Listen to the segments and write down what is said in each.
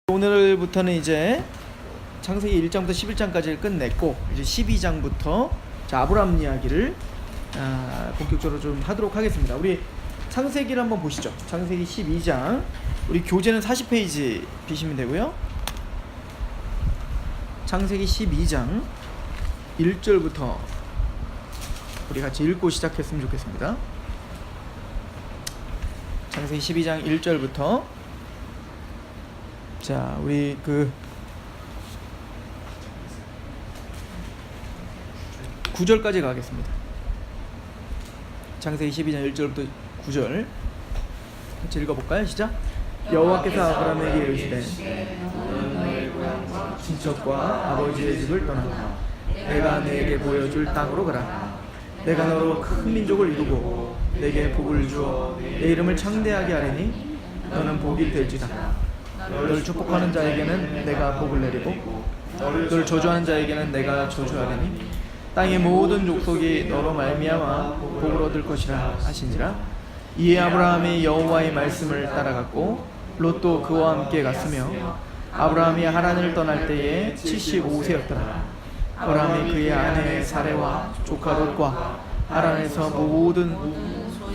오늘부터는 이제 창세기 1장부터 11장까지를 끝냈고 이제 12장부터 아브라함 이야기를 본격적으로 좀 하도록 하겠습니다. 우리 창세기를 한번 보시죠. 창세기 12장 우리 교재는 40페이지 비시면 되고요. 창세기 12장 1절부터 우리 같이 읽고 시작했으면 좋겠습니다. 창세기 12장 1절부터 자, 우리 9절까지 가겠습니다. 창세기 12장 1절부터 9절 같이 읽어볼까요? 시작. 여호와께서 아브라함에게 이르시되 친척과 아버지의 집을 떠나 내가 네게 보여줄 땅으로 가라. 내가 너로 큰 민족을 이루고 내게 복을 주어 내 이름을 창대하게 하리니 너는 복이 될지다. 너를 축복하는 자에게는 내가 복을 내리고 너를 저주하는 자에게는 내가 저주하리니 땅의 모든 족속이 너로 말미암아 복을 얻을 것이라 하신지라. 이에 아브라함이 여호와의 말씀을 따라갔고 롯도 그와 함께 갔으며 아브라함이 하란을 떠날 때에 75세였더라. 아브라함이 그의 아내 사레와 조카 롯과 하란에서 모든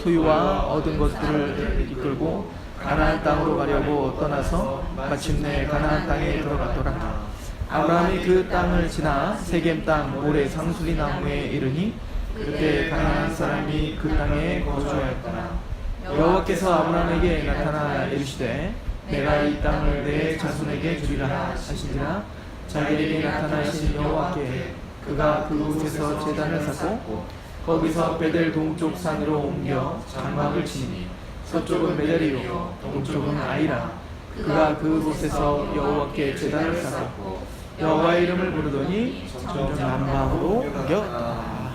소유와 얻은 것들을 이끌고 가나안 땅으로 가려고 떠나서 마침내 가나안 땅에 들어갔더라. 아브라함이 그 땅을 지나 세겜 땅 모래 상수리 나무에 이르니 그때 가나안 사람이 그 땅에 거주하였더라. 여호와께서 아브라함에게 나타나 이르시되 내가 이 땅을 내 자손에게 주리라 하시니라. 자기에게 나타나신 여호와께 그가 그곳에서 제단을 쌓고 거기서 베델 동쪽 산으로 옮겨 장막을 치니 서쪽은 베델이요 동쪽은 아이라. 그가 그곳에서 여호와께 제단을 쌓고 여호와의 이름을 부르더니 점점 남방으로 옮겼다.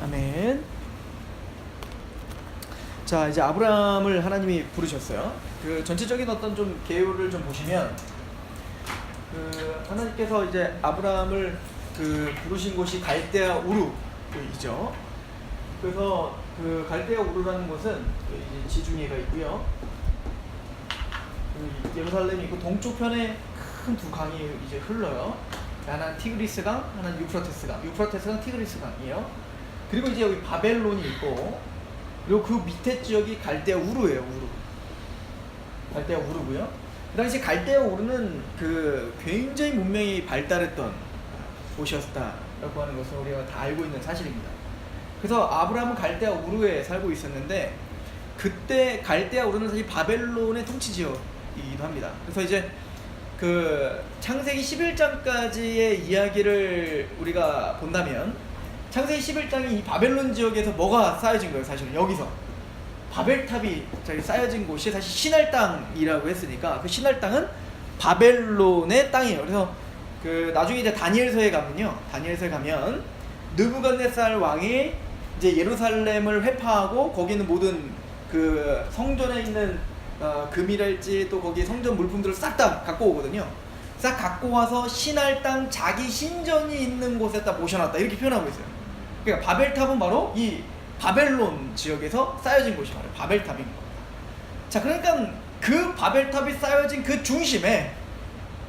아멘. 자, 이제 아브라함을 하나님이 부르셨어요. 그 전체적인 어떤 좀 개요를 좀 보시면 하나님께서 이제 아브라함을 부르신 곳이 갈대아 우르이죠. 그래서 그 갈대아 우르라는 곳은 이제 지중해가 있고요. 예루살렘이 있고 동쪽편에 큰 두 강이 이제 흘러요. 하나는 티그리스강, 하나는 유프라테스강. 유프라테스강, 티그리스강이에요. 그리고 이제 여기 바벨론이 있고, 그리고 그 밑에 지역이 갈대아 우르예요. 우르. 갈대아 우르고요. 그 당시 갈대아 우르는 굉장히 문명이 발달했던 곳이었다라고 하는 것을 우리가 다 알고 있는 사실입니다. 그래서 아브라함은 갈대아 우르에 살고 있었는데 그때 갈대아 우르는 사실 바벨론의 통치 지역이기도 합니다. 그래서 이제 창세기 11장까지의 이야기를 우리가 본다면 창세기 11장이 이 바벨론 지역에서 뭐가 쌓여진 거예요? 사실은 여기서 바벨탑이 쌓여진 곳이 사실 신할 땅이라고 했으니까 그 신할 땅은 바벨론의 땅이에요. 그래서 나중에 이제 다니엘서에 가면 느부갓네살 왕이 이제 예루살렘을 회파하고 거기 있는 모든 성전에 있는 금이랄지 또 거기 성전 물품들을 싹 다 갖고 오거든요. 싹 갖고 와서 신할 땅 자기 신전이 있는 곳에다 모셔놨다 이렇게 표현하고 있어요. 그러니까 바벨탑은 바로 이 바벨론 지역에서 쌓여진 곳이 바로 바벨탑인 겁니다. 자, 그러니까 그 바벨탑이 쌓여진 그 중심에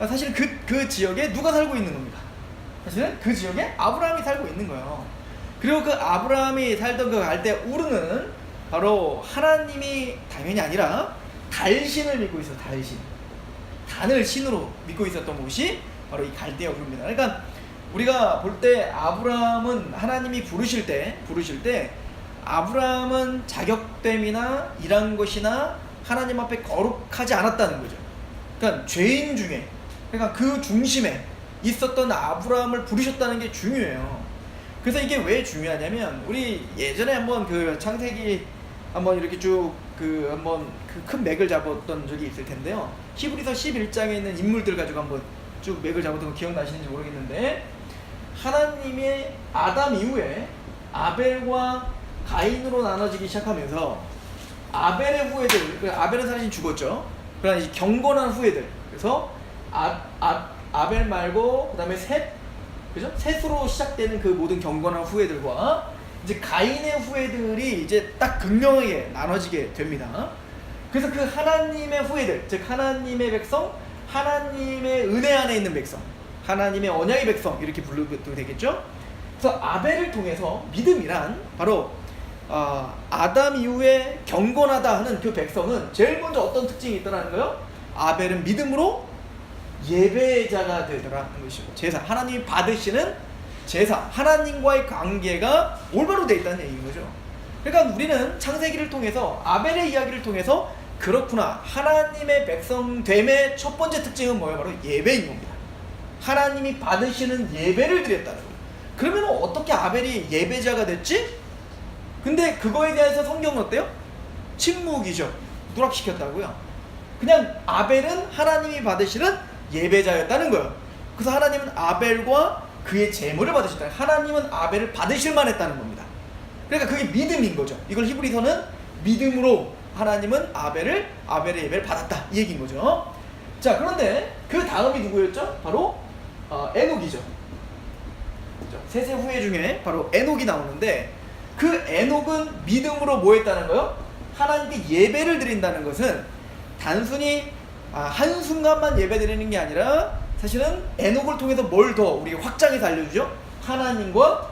사실 그 지역에 누가 살고 있는 겁니다. 사실은 그 지역에 아브라함이 살고 있는 거예요. 그리고 그 아브라함이 살던 그 갈대아 우르는 바로 하나님이 당연히 아니라 달신을 믿고 있어. 단을 신으로 믿고 있었던 곳이 바로 이 갈대아 우르입니다. 그러니까 우리가 볼 때 아브라함은 하나님이 부르실 때 아브라함은 자격됨이나 일한 것이나 하나님 앞에 거룩하지 않았다는 거죠. 그러니까 죄인 중에, 그러니까 그 중심에 있었던 아브라함을 부르셨다는 게 중요해요. 그래서 이게 왜 중요하냐면 우리 예전에 한번 창세기 한번 이렇게 쭉 한번 큰 맥을 잡았던 적이 있을 텐데요. 히브리서 11장에 있는 인물들 가지고 한번 쭉 맥을 잡았던 거 기억나시는지 모르겠는데 하나님의 아담 이후에 아벨과 가인으로 나눠지기 시작하면서 아벨의 후예들, 아벨은 사실 죽었죠. 그러나 이제 경건한 후예들. 그래서 아벨 말고 그다음에 셋, 그죠? 셋으로 시작되는 그 모든 경건한 후예들과 이제 가인의 후예들이 이제 딱 극명하게 나눠지게 됩니다. 그래서 그 하나님의 후예들, 즉 하나님의 백성, 하나님의 은혜 안에 있는 백성, 하나님의 언약의 백성 이렇게 부르도 되겠죠. 그래서 아벨을 통해서 믿음이란 바로 아담 이후에 경건하다 하는 그 백성은 제일 먼저 어떤 특징이 있더라는 거예요? 아벨은 믿음으로 예배자가 되더라는 것이고, 제사, 하나님이 받으시는 제사, 하나님과의 관계가 올바로 되어 있다는 얘기인 거죠. 그러니까 우리는 창세기를 통해서, 아벨의 이야기를 통해서 그렇구나, 하나님의 백성됨의 첫 번째 특징은 뭐예요? 바로 예배인 겁니다. 하나님이 받으시는 예배를 드렸다는 거예요. 그러면 어떻게 아벨이 예배자가 됐지? 근데 그거에 대해서 성경은 어때요? 침묵이죠. 누락시켰다고요. 그냥 아벨은 하나님이 받으시는 예배자였다는 거예요. 그래서 하나님은 아벨과 그의 제물을 받으셨다. 하나님은 아벨을 받으실만 했다는 겁니다. 그러니까 그게 믿음인 거죠. 이걸 히브리서는 믿음으로 하나님은 아벨의 예배를 받았다, 이 얘기인 거죠. 자, 그런데 그 다음이 누구였죠? 바로 에녹이죠. 셋의 후예 중에 바로 에녹이 나오는데, 그 에녹은 믿음으로 뭐 했다는 거예요? 하나님께 예배를 드린다는 것은 단순히 한순간만 예배 드리는 게 아니라, 사실은 에녹을 통해서 뭘 더 우리가 확장해서 알려주죠? 하나님과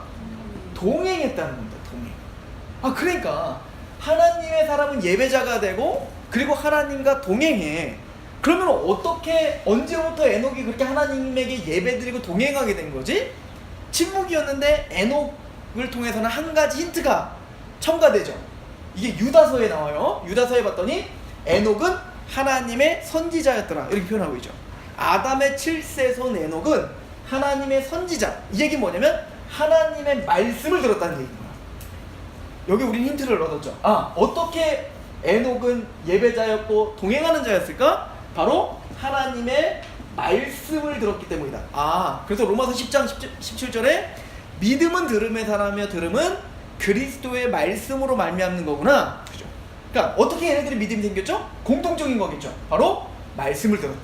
동행했다는 겁니다. 동행. 그러니까 하나님의 사람은 예배자가 되고, 그리고 하나님과 동행해. 그러면 어떻게, 언제부터 에녹이 그렇게 하나님에게 예배드리고 동행하게 된 거지? 침묵이었는데 에녹을 통해서는 한 가지 힌트가 첨가되죠. 이게 유다서에 나와요. 유다서에 봤더니 에녹은 하나님의 선지자였더라, 이렇게 표현하고 있죠. 아담의 7세손 에녹은 하나님의 선지자. 이 얘기는 뭐냐면 하나님의 말씀을 들었다는 얘기입니다. 여기 우린 힌트를 얻었죠. 어떻게 에녹은 예배자였고 동행하는 자였을까? 바로 하나님의 말씀을 들었기 때문이다. 그래서 로마서 10장 17절에 믿음은 들음에 사람이며 들음은 그리스도의 말씀으로 말미암는 거구나. 그죠? 그러니까 어떻게 얘네들이 믿음이 생겼죠? 공통적인 거겠죠. 바로 말씀을 들었다.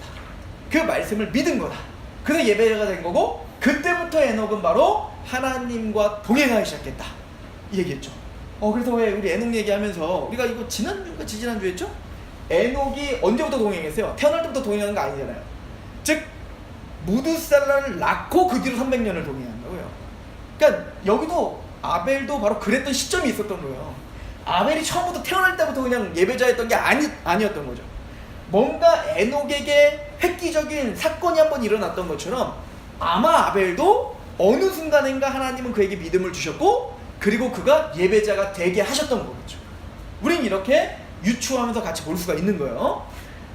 그 말씀을 믿은 거다. 그래서 예배자가 된 거고, 그때부터 에녹은 바로 하나님과 동행하기 시작했다, 이 얘기했죠. 그래서 왜 우리 에녹 얘기하면서 우리가 이거 지난주인가 지지난주 했죠? 에녹이 언제부터 동행했어요? 태어날 때부터 동행하는 거 아니잖아요. 즉 무드셀라를 낳고 그 뒤로 300년을 동행한다고요. 그러니까 여기도 아벨도 바로 그랬던 시점이 있었던 거예요. 아벨이 처음부터 태어날 때부터 그냥 예배자였던 게 아니었던 거죠. 뭔가 에녹에게 획기적인 사건이 한번 일어났던 것처럼 아마 아벨도 어느 순간인가 하나님은 그에게 믿음을 주셨고, 그리고 그가 예배자가 되게 하셨던 거겠죠. 우린 이렇게 유추하면서 같이 볼 수가 있는 거예요.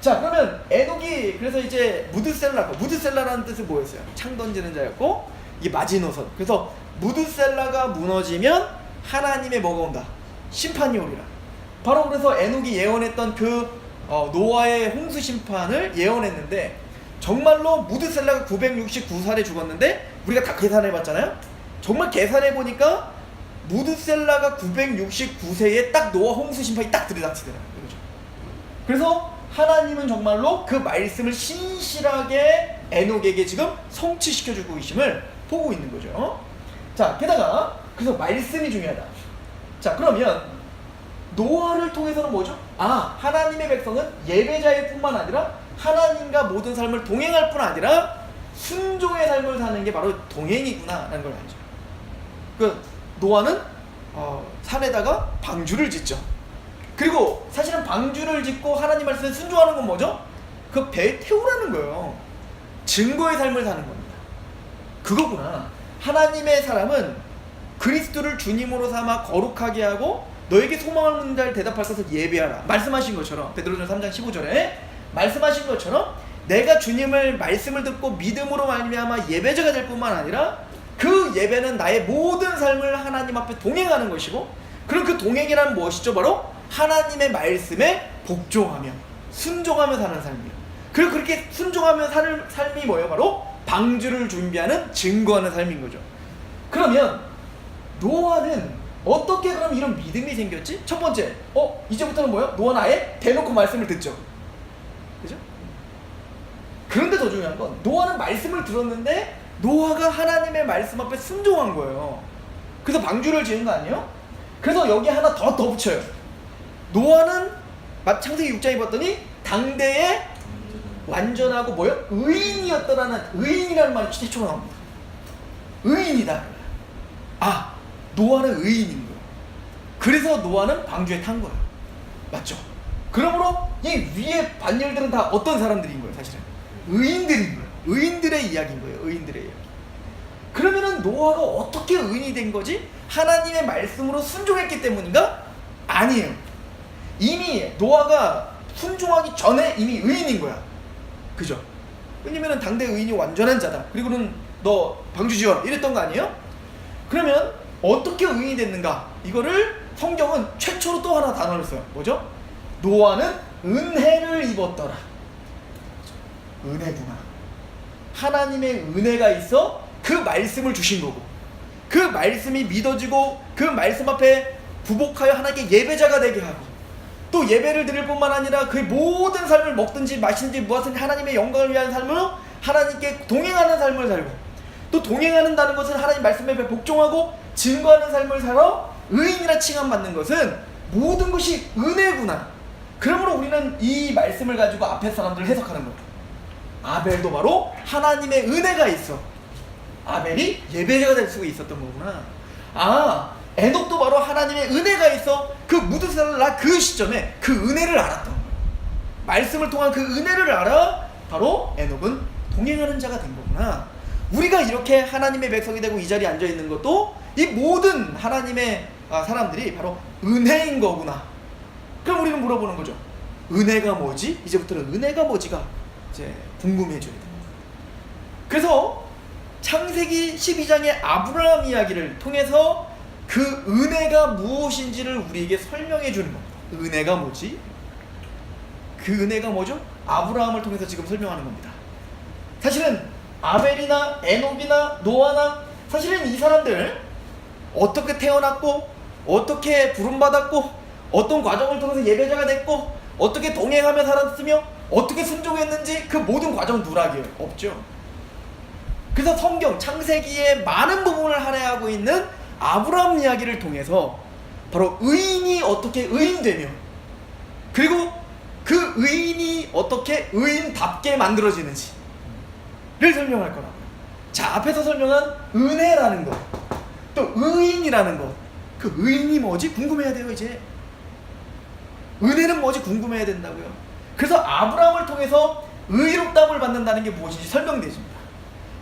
자, 그러면 에녹이 그래서 이제 무드셀라라는 뜻은 뭐였어요? 창 던지는 자였고, 이게 마지노선. 그래서 무드셀라가 무너지면 하나님의 뭐가 온다? 심판이 오리라. 바로 그래서 에녹이 예언했던 그 노아의 홍수 심판을 예언했는데, 정말로 무드셀라가 969살에 죽었는데 우리가 다 계산해봤잖아요. 정말 계산해보니까 무드셀라가 969세에 딱 노아 홍수 심판이 딱 들이닥치더라고요. 그래서 하나님은 정말로 그 말씀을 신실하게 에녹에게 지금 성취시켜주고 계심을 보고 있는 거죠. 자, 게다가 그래서 말씀이 중요하다. 자, 그러면 노아를 통해서는 뭐죠? 하나님의 백성은 예배자일 뿐만 아니라 하나님과 모든 삶을 동행할 뿐 아니라 순종의 삶을 사는 게 바로 동행이구나 라는 걸 알죠. 그 노아는 산에다가 방주를 짓죠. 그리고 사실은 방주를 짓고 하나님 말씀에 순종하는 건 뭐죠? 그 배에 태우라는 거예요. 증거의 삶을 사는 겁니다. 그거구나. 하나님의 사람은 그리스도를 주님으로 삼아 거룩하게 하고 너에게 소망하는 자를 대답할 것을 예배하라. 말씀하신 것처럼 베드로전서 3장 15절에 말씀하신 것처럼 내가 주님을 말씀을 듣고 믿음으로 말미암아 예배자가 될 뿐만 아니라 그 예배는 나의 모든 삶을 하나님 앞에 동행하는 것이고, 그럼 그 동행이란 무엇이죠? 바로 하나님의 말씀에 복종하며 순종하며 사는 삶이에요. 그리고 그렇게 순종하며 사는 삶이 뭐예요? 바로 방주를 준비하는 증거하는 삶인 거죠. 그러면 노아는 어떻게 그럼 이런 믿음이 생겼지? 첫 번째, 이제부터는 뭐예요? 노아는 아예 대놓고 말씀을 듣죠. 그죠? 그런데 더 중요한 건 노아는 말씀을 들었는데 노아가 하나님의 말씀 앞에 순종한 거예요. 그래서 방주를 지은 거 아니에요? 그래서 여기 하나 더 붙여요. 노아는 창세기 6장에 봤더니 당대의 완전하고 뭐요? 의인이었더라는 의인이라는 말이 최초로 나옵니다. 의인이다. 아, 노아는 의인인 거예요. 그래서 노아는 방주에 탄 거예요. 맞죠? 그러므로 이 위에 반열들은 다 어떤 사람들인 거예요, 사실은? 의인들인 거예요. 의인들의 이야기인 거예요. 의인들의 이야기. 그러면은 노아가 어떻게 의인이 된 거지? 하나님의 말씀으로 순종했기 때문인가? 아니에요. 이미 노아가 순종하기 전에 이미 의인인 거야. 그죠? 왜냐면은 당대 의인이 완전한 자다. 그리고는 너 방주 지어라 이랬던 거 아니에요? 그러면 어떻게 의인이 됐는가? 이거를 성경은 최초로 또 하나 단어를 써요. 뭐죠? 노아는 은혜를 입었더라. 은혜구나. 하나님의 은혜가 있어 그 말씀을 주신 거고, 그 말씀이 믿어지고 그 말씀 앞에 부복하여 하나님께 예배자가 되게 하고, 또 예배를 드릴 뿐만 아니라 그의 모든 삶을 먹든지 마시든지 무엇든지 하나님의 영광을 위한 삶으로 하나님께 동행하는 삶을 살고, 또 동행하는다는 것은 하나님 말씀에 복종하고 증거하는 삶을 살아 의인이라 칭함받는 것은 모든 것이 은혜구나. 그러므로 우리는 이 말씀을 가지고 앞에 사람들을 해석하는 거예요. 아벨도 바로 하나님의 은혜가 있어 아벨이 예배자가 될 수가 있었던 거구나. 아, 에녹도 바로 하나님의 은혜가 있어 그 무드살라 그 시점에 그 은혜를 알았던 거예요. 말씀을 통한 그 은혜를 알아 바로 에녹은 동행하는 자가 된 거구나. 우리가 이렇게 하나님의 백성이 되고 이 자리에 앉아 있는 것도 이 모든 하나님의 사람들이 바로 은혜인 거구나. 그럼 우리는 물어보는 거죠. 은혜가 뭐지? 이제부터는 은혜가 뭐지가 이제 궁금해져야 됩니다. 그래서 창세기 12장의 아브라함 이야기를 통해서 그 은혜가 무엇인지를 우리에게 설명해 주는 겁니다. 은혜가 뭐지? 그 은혜가 뭐죠? 아브라함을 통해서 지금 설명하는 겁니다. 사실은 아벨이나 에녹이나 노아나 사실은 이 사람들 어떻게 태어났고 어떻게 부름받았고 어떤 과정을 통해서 예배자가 됐고 어떻게 동행하며 살았으며 어떻게 순종했는지 그 모든 과정 누락이에요. 없죠. 그래서 성경 창세기의 많은 부분을 할애하고 있는 아브라함 이야기를 통해서 바로 의인이 어떻게 의인되며 그리고 그 의인이 어떻게 의인답게 만들어지는지를 설명할 거라고요. 자, 앞에서 설명한 은혜라는 것, 또 의인이라는 것, 그 의인이 뭐지? 궁금해야 돼요. 이제 은혜는 뭐지? 궁금해야 된다고요. 그래서 아브라함을 통해서 의롭다함을 받는다는 게 무엇인지 설명되십니다.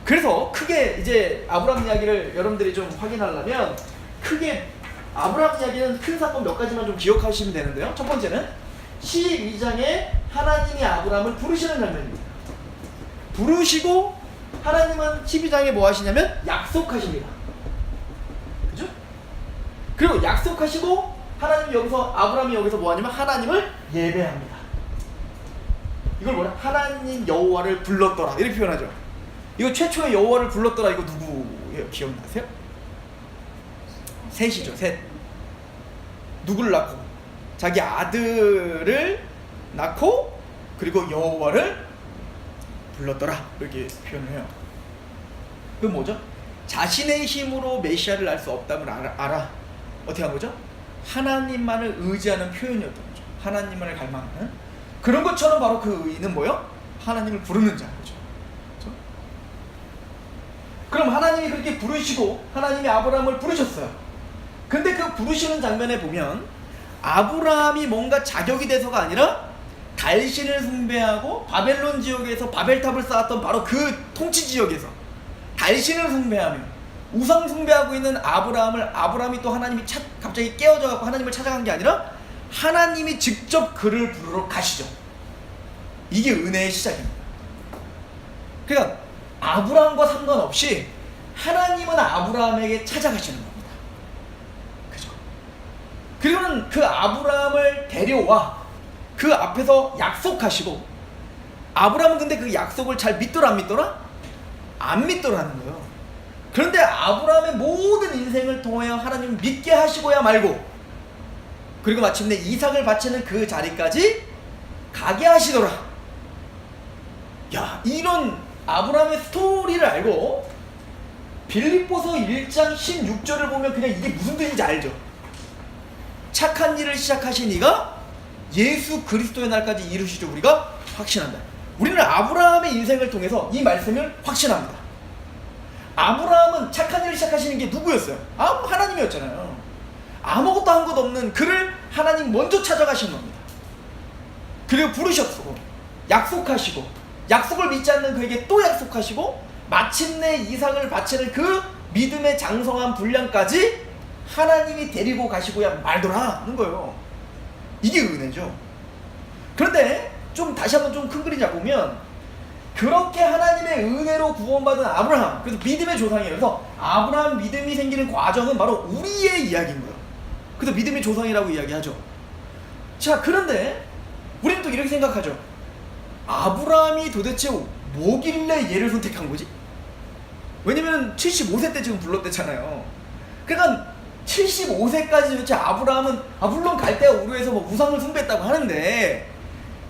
그래서 크게 이제 아브라함 이야기를 여러분들이 좀 확인하려면 크게 아브라함 이야기는 큰 사건 몇 가지만 좀 기억하시면 되는데요. 첫 번째는 12장에 하나님이 아브라함을 부르시는 장면입니다. 부르시고 하나님은 12장에 뭐 하시냐면 약속하십니다. 그죠? 그리고 약속하시고 하나님이 여기서 아브라함이 여기서 뭐 하냐면 하나님을 예배합니다. 이걸 뭐냐? 하나님 여호와를 불렀더라 이렇게 표현하죠. 이거 최초의 여호와를 불렀더라 이거 누구예요? 기억나세요? 셋이죠. 셋. 누구를 낳고 자기 아들을 낳고 그리고 여호와를 불렀더라 이렇게 표현을 해요. 그건 뭐죠? 자신의 힘으로 메시아를 알 수 없다는 걸 알아. 어떻게 한 거죠? 하나님만을 의지하는 표현이었던 거죠. 하나님만을 갈망하는 그런 것처럼 바로 그 의인은 뭐요? 하나님을 부르는 자인 거죠. 그렇죠? 그럼 하나님이 그렇게 부르시고 하나님이 아브라함을 부르셨어요. 근데 그 부르시는 장면에 보면 아브라함이 뭔가 자격이 돼서가 아니라 달신을 숭배하고 바벨론 지역에서 바벨탑을 쌓았던 바로 그 통치 지역에서 달신을 숭배하며 우상 숭배하고 있는 아브라함이 또 하나님이 갑자기 깨어져 갖고 하나님을 찾아간 게 아니라 하나님이 직접 그를 부르러 가시죠. 이게 은혜의 시작입니다. 그러니까 아브라함과 상관없이 하나님은 아브라함에게 찾아가시는 겁니다. 그죠? 그리고는 그 아브라함을 데려와 그 앞에서 약속하시고 아브라함은 근데 그 약속을 잘 믿더라 안 믿더라? 안 믿더라는 거예요. 그런데 아브라함의 모든 인생을 통하여 하나님을 믿게 하시고야 말고 그리고 마침내 이삭을 바치는 그 자리까지 가게 하시더라. 야, 이런 아브라함의 스토리를 알고 빌립보서 1장 16절을 보면 그냥 이게 무슨 뜻인지 알죠. 착한 일을 시작하신 이가 예수 그리스도의 날까지 이루시죠. 우리가 확신한다. 우리는 아브라함의 인생을 통해서 이 말씀을 확신합니다. 아브라함은 착한 일을 시작하시는 게 누구였어요? 하나님이었잖아요. 아무것도 한 것 없는 그를 하나님 먼저 찾아가신 겁니다. 그리고 부르셨고 약속하시고 약속을 믿지 않는 그에게 또 약속하시고 마침내 이삭을 바치는 그 믿음의 장성한 분량까지 하나님이 데리고 가시고야 말더라 하는 거예요. 이게 은혜죠. 그런데 좀 다시 한번 좀 큰 그림 잡으면 그렇게 하나님의 은혜로 구원받은 아브라함, 그래서 믿음의 조상이에요. 그래서 아브라함 믿음이 생기는 과정은 바로 우리의 이야기인 거예요. 그래서 믿음의 조상이라고 이야기하죠. 자, 그런데 우리는 또 이렇게 생각하죠. 아브라함이 도대체 뭐길래 얘를 선택한 거지? 왜냐면 75세 때 지금 불렀댔잖아요. 그러니까 75세까지 도대체 아브라함은 물론 갈대아 우르에서 뭐 우상을 숭배했다고 하는데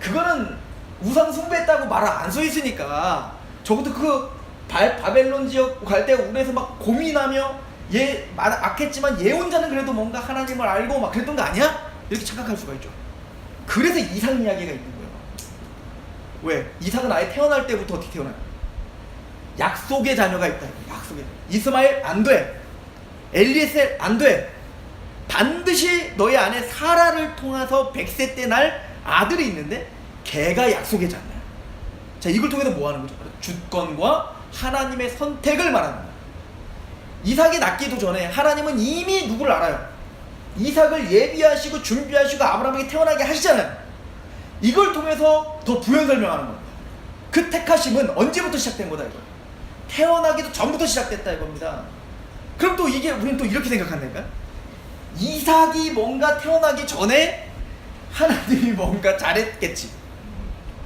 그거는 우상 숭배했다고 말 안 써 있으니까 적어도 그 바벨론 지역 갈대아 우르에서 막 고민하며 악했지만 얘 혼자는 그래도 뭔가 하나님을 알고 막 그랬던 거 아니야? 이렇게 착각할 수가 있죠. 그래서 이삭 이야기가 있는 거예요. 왜? 이삭은 아예 태어날 때부터 어떻게 태어나요? 약속의 자녀가 있다. 약속의 자녀. 이스마엘 안 돼. 엘리에셀 안 돼. 반드시 너의 아내 사라를 통해서 100세 때 날 아들이 있는데 걔가 약속의 자녀야. 자, 이걸 통해서 뭐 하는 거죠? 주권과 하나님의 선택을 말하는 거야. 이삭이 낳기도 전에 하나님은 이미 누구를 알아요. 이삭을 예비하시고 준비하시고 아브라함에게 태어나게 하시잖아요. 이걸 통해서 더 부연 설명하는 겁니다. 그 택하심은 언제부터 시작된 거다 이거예요. 태어나기도 전부터 시작됐다 이겁니다. 그럼 또 이게 우리는 또 이렇게 생각한다니까? 이삭이 뭔가 태어나기 전에 하나님이 뭔가 잘했겠지.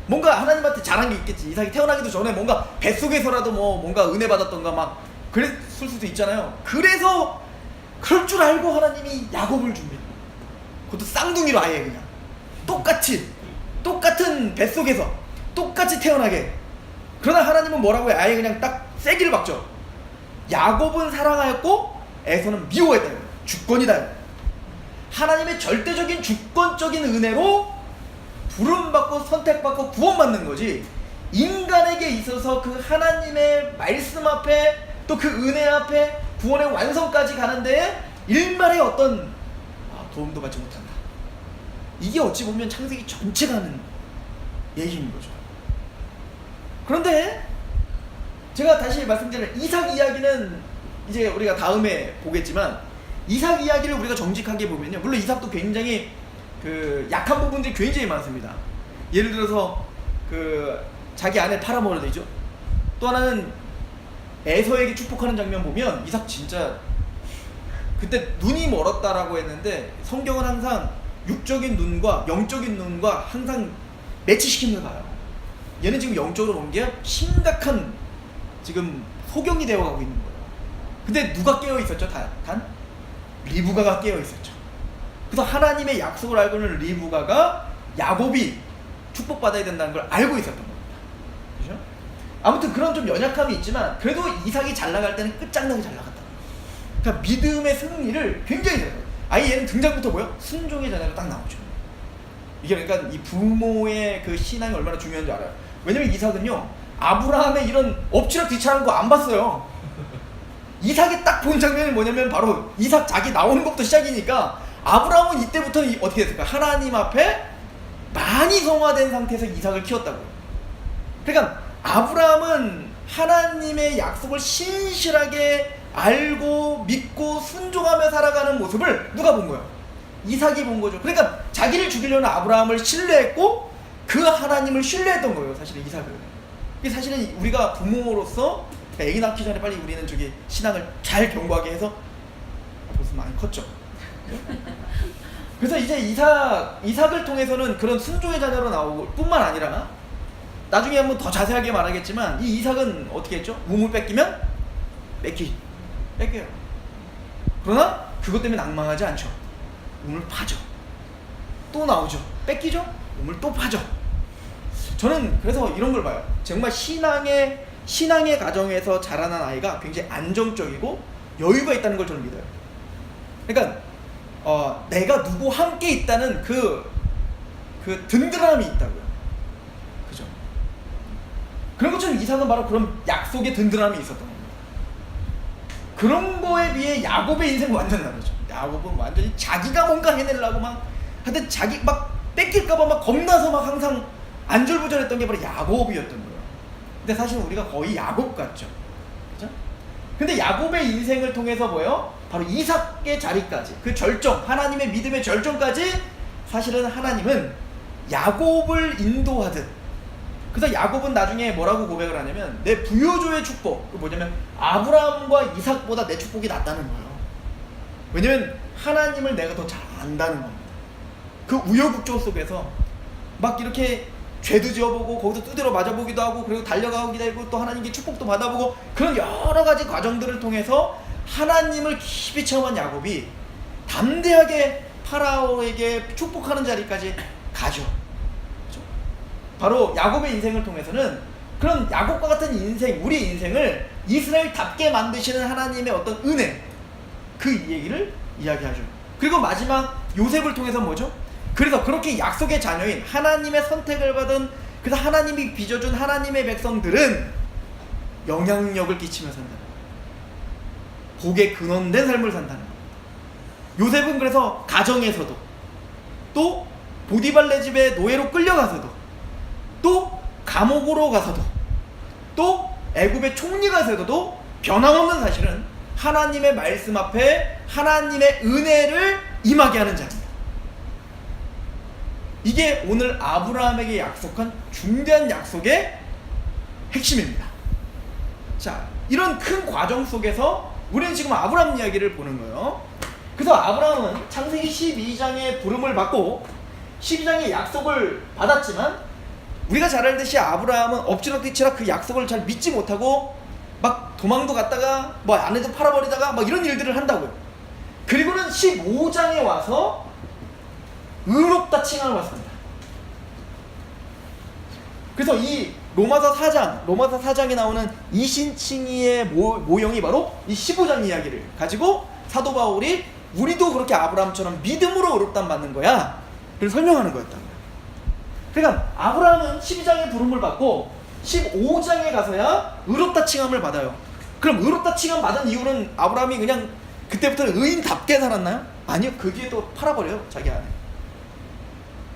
뭔가 하나님한테 잘한 게 있겠지. 이삭이 태어나기도 전에 뭔가 뱃속에서라도 뭔가 은혜 받았던가 막 그랬을 수도 있잖아요. 그래서 그럴 줄 알고 하나님이 야곱을 준비해. 그것도 쌍둥이로 아예 그냥 똑같은 뱃속에서 똑같이 태어나게. 그러나 하나님은 뭐라고 해? 아예 그냥 딱 세기를 박죠. 야곱은 사랑하였고 에서는 미워했다. 주권이다. 하나님의 절대적인 주권적인 은혜로 부름받고 선택받고 구원받는 거지, 인간에게 있어서 그 하나님의 말씀 앞에 또 그 은혜 앞에 구원의 완성까지 가는 데에 일말의 어떤 도움도 받지 못한다. 이게 어찌 보면 창세기 전체가 하는 얘기인 거죠. 그런데 제가 다시 말씀드리는 이삭 이야기는 이제 우리가 다음에 보겠지만, 이삭 이야기를 우리가 정직하게 보면요, 물론 이삭도 굉장히 그 약한 부분들이 굉장히 많습니다. 예를 들어서 그 자기 아내 팔아먹어야 되죠. 또 하나는 에서에게 축복하는 장면 보면 이삭 진짜 그때 눈이 멀었다라고 했는데 성경은 항상 육적인 눈과 영적인 눈과 항상 매치시키면서 가요. 얘는 지금 영적으로 온 게 심각한 지금 소경이 되어가고 있는 거예요. 근데 누가 깨어 있었죠? 단 리브가가 깨어 있었죠. 그래서 하나님의 약속을 알고는 리브가가 야곱이 축복받아야 된다는 걸 알고 있었던 겁니다. 그죠? 아무튼 그런 좀 연약함이 있지만 그래도 이삭이 잘 나갈 때는 끝장나게 잘 나갔다. 그러니까 믿음의 승리를 굉장히 잘해요. 아예 얘는 등장부터 뭐요? 순종의 자녀로 딱 나오죠. 이게 그러니까 이 부모의 그 신앙이 얼마나 중요한 줄 알아요. 왜냐면 이삭은요, 아브라함의 이런 엎치락 뒤치락한 거 안 봤어요. 이삭이 딱 본 장면이 뭐냐면 바로 이삭 자기 나오는 것부터 시작이니까, 아브라함은 이때부터 어떻게 됐을까? 하나님 앞에 많이 성화된 상태에서 이삭을 키웠다고요. 그러니까 아브라함은 하나님의 약속을 신실하게 알고 믿고 순종하며 살아가는 모습을 누가 본 거예요? 이삭이 본 거죠. 그러니까 자기를 죽이려는 아브라함을 신뢰했고 그 하나님을 신뢰했던 거예요, 사실은 이삭은. 이게 사실은 우리가 부모로서 애기 낳기 전에 빨리 우리는 저기 신앙을 잘 견고하게 해서 벌써 많이 컸죠. 그래서 이제 이삭을 통해서는 그런 순종의 자녀로 나올 뿐만 아니라, 나중에 한번 더 자세하게 말하겠지만, 이 이삭은 어떻게 했죠? 우물 뺏기면 뺏겨요. 그러나 그것 때문에 낭망하지 않죠. 우물 파죠. 또 나오죠. 뺏기죠. 우물 또 파죠. 저는 그래서 이런 걸 봐요. 정말 신앙의 가정에서 자라난 아이가 굉장히 안정적이고 여유가 있다는 걸 저는 믿어요. 그러니까 내가 누구 함께 있다는 그 든든함이 있다고요. 그죠? 그런 것처럼 이삭은 바로 그런 약속의 든든함이 있었던 겁니다. 그런 거에 비해 야곱의 인생은 완전 다르죠. 야곱은 완전히 자기가 뭔가 해내려고 막 하여튼 자기 막 뺏길까봐 막 겁나서 막 항상 안절부절했던 게 바로 야곱이었던 거예요. 근데 사실 우리가 거의 야곱 같죠. 그죠? 근데 야곱의 인생을 통해서 뭐예요? 바로 이삭의 자리까지, 그 절정, 하나님의 믿음의 절정까지 사실은 하나님은 야곱을 인도하듯. 그래서 야곱은 나중에 뭐라고 고백을 하냐면 내 부요조의 축복, 그 뭐냐면 아브라함과 이삭보다 내 축복이 낫다는 거예요. 왜냐면 하나님을 내가 더 잘 안다는 겁니다. 그 우여곡절 속에서 막 이렇게 죄도 지어보고 거기서 두드려 맞아보기도 하고 그리고 달려가기도 하고 또 하나님께 축복도 받아보고 그런 여러 가지 과정들을 통해서 하나님을 깊이 체험한 야곱이 담대하게 파라오에게 축복하는 자리까지 가죠. 그렇죠? 바로 야곱의 인생을 통해서는 그런 야곱과 같은 인생, 우리 인생을 이스라엘답게 만드시는 하나님의 어떤 은혜, 그 얘기를 이야기하죠. 그리고 마지막 요셉을 통해서 뭐죠? 그래서 그렇게 약속의 자녀인 하나님의 선택을 받은, 그래서 하나님이 빚어준 하나님의 백성들은 영향력을 끼치며 산다는 거예요. 복에 근원된 삶을 산다는 거예요. 요셉은 그래서 가정에서도, 또 보디발레 집에 노예로 끌려가서도, 또 감옥으로 가서도, 또 애굽의 총리가 되서도 변함없는 사실은 하나님의 말씀 앞에 하나님의 은혜를 임하게 하는 자입니다. 이게 오늘 아브라함에게 약속한 중대한 약속의 핵심입니다. 자, 이런 큰 과정 속에서 우리는 지금 아브라함 이야기를 보는 거예요. 그래서 아브라함은 창세기 12장의 부름을 받고 12장의 약속을 받았지만, 우리가 잘 알듯이 아브라함은 엎치락뒤치락 그 약속을 잘 믿지 못하고 막 도망도 갔다가 뭐 아내도 팔아버리다가 막 이런 일들을 한다고요. 그리고는 15장에 와서 의롭다 칭함을 받습니다. 그래서 이 로마서 4장에 나오는 이신칭의의 모형이 바로 이 15장 이야기를 가지고 사도 바울이 우리도 그렇게 아브라함처럼 믿음으로 의롭다함 받는 거야 를 설명하는 거였다는 거예요. 그러니까 아브라함은 12장의 부름을 받고 15장에 가서야 의롭다 칭함을 받아요. 그럼 의롭다 칭함 받은 이유는 아브라함이 그냥 그때부터는 의인답게 살았나요? 아니요. 그 뒤에도 팔아버려요, 자기 아내.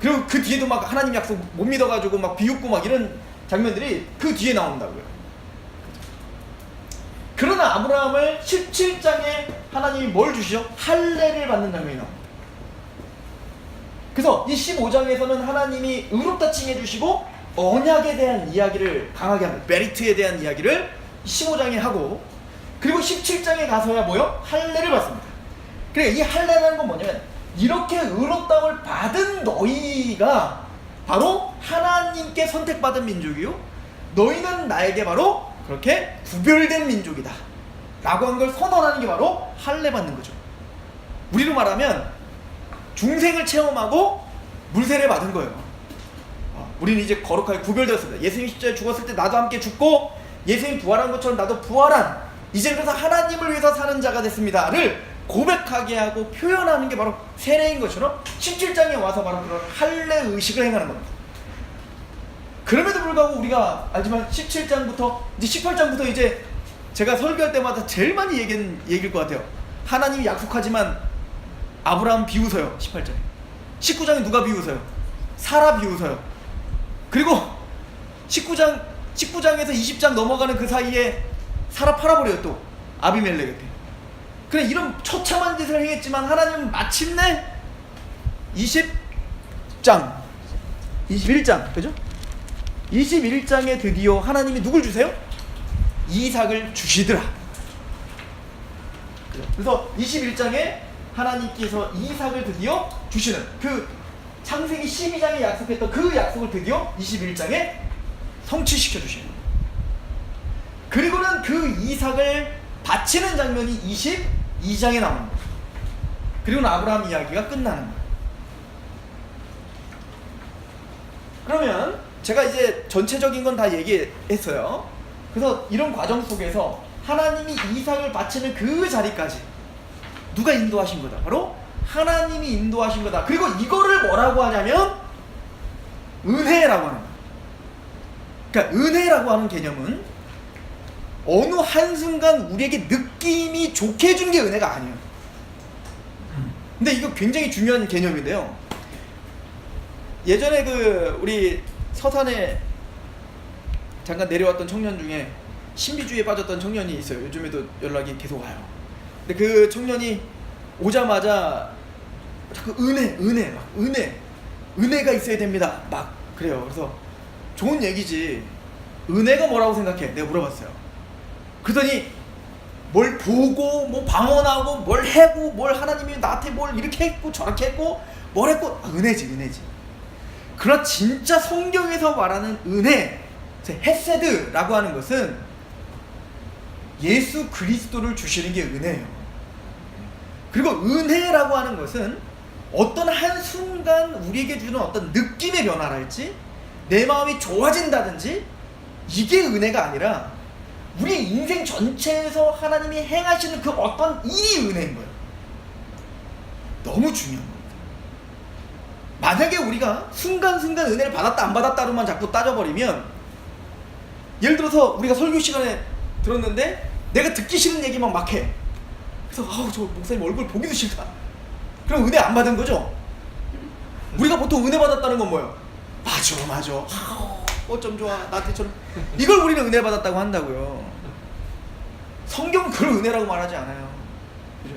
그리고 그 뒤에도 막 하나님 약속 못 믿어가지고 막 비웃고 막 이런 장면들이 그 뒤에 나온다고요. 그러나 아브라함을 17장에 하나님이 뭘 주시죠? 할례를 받는 장면이 나옵니다. 그래서 이 15장에서는 하나님이 의롭다 칭해 주시고 언약에 대한 이야기를 강하게 합니다. 메리트에 대한 이야기를 15장에 하고, 그리고 17장에 가서야 뭐요? 할례를 받습니다. 그러니까 이 할례라는 건 뭐냐면 이렇게 의롭다움을 받은 너희가 바로 하나님께 선택받은 민족이요, 너희는 나에게 바로 그렇게 구별된 민족이다 라고 한 걸 선언하는 게 바로 할례 받는 거죠. 우리로 말하면 중생을 체험하고 물세례 받은 거예요. 우리는 이제 거룩하게 구별되었습니다. 예수님이 십자가에 죽었을 때 나도 함께 죽고 예수님 부활한 것처럼 나도 부활한, 이제 그래서 하나님을 위해서 사는 자가 됐습니다를 고백하게 하고 표현하는 게 바로 세례인 것처럼 17장에 와서 바로 그런 할례 의식을 행하는 겁니다. 그럼에도 불구하고 우리가 알지만 17장부터 이제 18장부터 이제 제가 설교할 때마다 제일 많이 얘기일 것 같아요. 하나님이 약속하지만 아브라함 비웃어요. 18장에. 19장에 누가 비웃어요? 사라 비웃어요. 그리고 19장에서 20장 넘어가는 그 사이에 사라 팔아버려요. 또 아비멜렉한테. 그래, 이런 처참한 짓을 행했지만 하나님은 마침내 20장 21장 그죠? 21장에 드디어 하나님이 누굴 주세요? 이삭을 주시더라. 그래서 21장에 하나님께서 이삭을 드디어 주시는, 그 창세기 12장에 약속했던 그 약속을 드디어 21장에 성취시켜 주시는 거예요. 그리고는 그 이삭을 바치는 장면이 22장에 나오는 거예요. 그리고는 아브라함 이야기가 끝나는 거예요. 그러면 제가 이제 전체적인 건 다 얘기했어요. 그래서 이런 과정 속에서 하나님이 이삭을 바치는 그 자리까지 누가 인도하신 거다? 바로 하나님이 인도하신 거다. 그리고 이거를 뭐라고 하냐면 은혜라고 하는 거예요. 그러니까 은혜라고 하는 개념은 어느 한순간 우리에게 느낌이 좋게 해주는 게 은혜가 아니에요. 근데 이거 굉장히 중요한 개념인데요. 예전에 우리 서산에 잠깐 내려왔던 청년 중에 신비주의에 빠졌던 청년이 있어요. 요즘에도 연락이 계속 와요. 근데 그 청년이 오자마자 자꾸 은혜가 있어야 됩니다. 막 그래요. 그래서 좋은 얘기지. 은혜가 뭐라고 생각해? 내가 물어봤어요. 그러더니 뭘 보고 뭐 방언하고 뭘 해고 뭘 하나님이 나한테 뭘 이렇게 했고 저렇게 했고 뭘 했고 은혜지. 그러나 진짜 성경에서 말하는 은혜, 헤세드라고 하는 것은 예수 그리스도를 주시는 게 은혜예요. 그리고 은혜라고 하는 것은 어떤 한순간 우리에게 주는 어떤 느낌의 변화랄지 내 마음이 좋아진다든지 이게 은혜가 아니라 우리 인생 전체에서 하나님이 행하시는 그 어떤 일이 은혜인 거예요. 너무 중요한 겁니다. 만약에 우리가 순간순간 은혜를 받았다 안 받았다로만 자꾸 따져버리면, 예를 들어서 우리가 설교 시간에 들었는데 내가 듣기 싫은 얘기만 막 해. 그래서 저 목사님 얼굴 보기도 싫다. 그럼 은혜 안 받은 거죠? 우리가 보통 은혜 받았다는 건 뭐예요? 맞아. 어쩜 좋아. 나한테 저런. 이걸 우리는 은혜 받았다고 한다고요. 성경은 그걸 은혜라고 말하지 않아요. 그죠?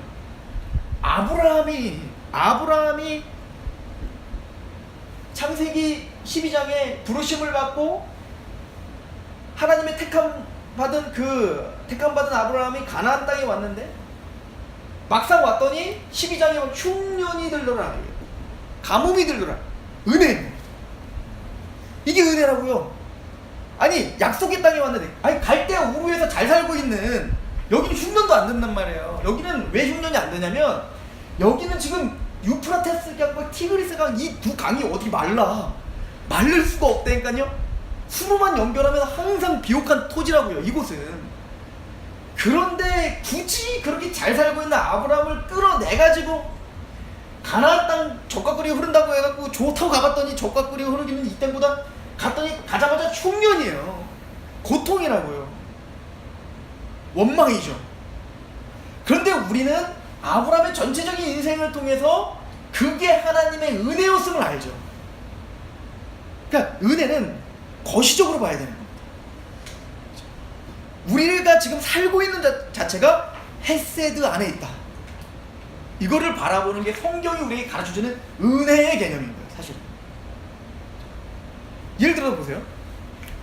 아브라함이 창세기 12장에 부르심을 받고 하나님의 택함 받은 아브라함이 가나안 땅에 왔는데 막상 왔더니 12장에 흉년이 들더라. 가뭄이 들더라. 은혜입니다. 이게 은혜라고요. 아니 약속의 땅에 왔는데 갈대아 우르에서 잘 살고 있는 여기는 흉년도 안 든단 말이에요. 여기는 왜 흉년이 안 되냐면 여기는 지금 유프라테스 강과 티그리스 강 이 두 강이 어디 마를 수가 없다니까요. 수로만 연결하면 항상 비옥한 토지라고요, 이곳은. 그런데 굳이 그렇게 잘 살고 있는 아브라함을 끌어내가지고 가나안 땅 젖과 꿀이 흐른다고 해갖고 좋다고 가봤더니 젖과 꿀이 흐르기는 이 땅보다 가자마자 흉년이에요. 고통이라고요. 원망이죠. 그런데 우리는 아브라함의 전체적인 인생을 통해서 그게 하나님의 은혜였음을 알죠. 그러니까 은혜는 거시적으로 봐야 되는 겁니다. 우리가 지금 살고 있는 자체가 헤세드 안에 있다. 이거를 바라보는 게 성경이 우리에게 가르쳐주는 은혜의 개념인 거예요, 사실. 예를 들어 보세요.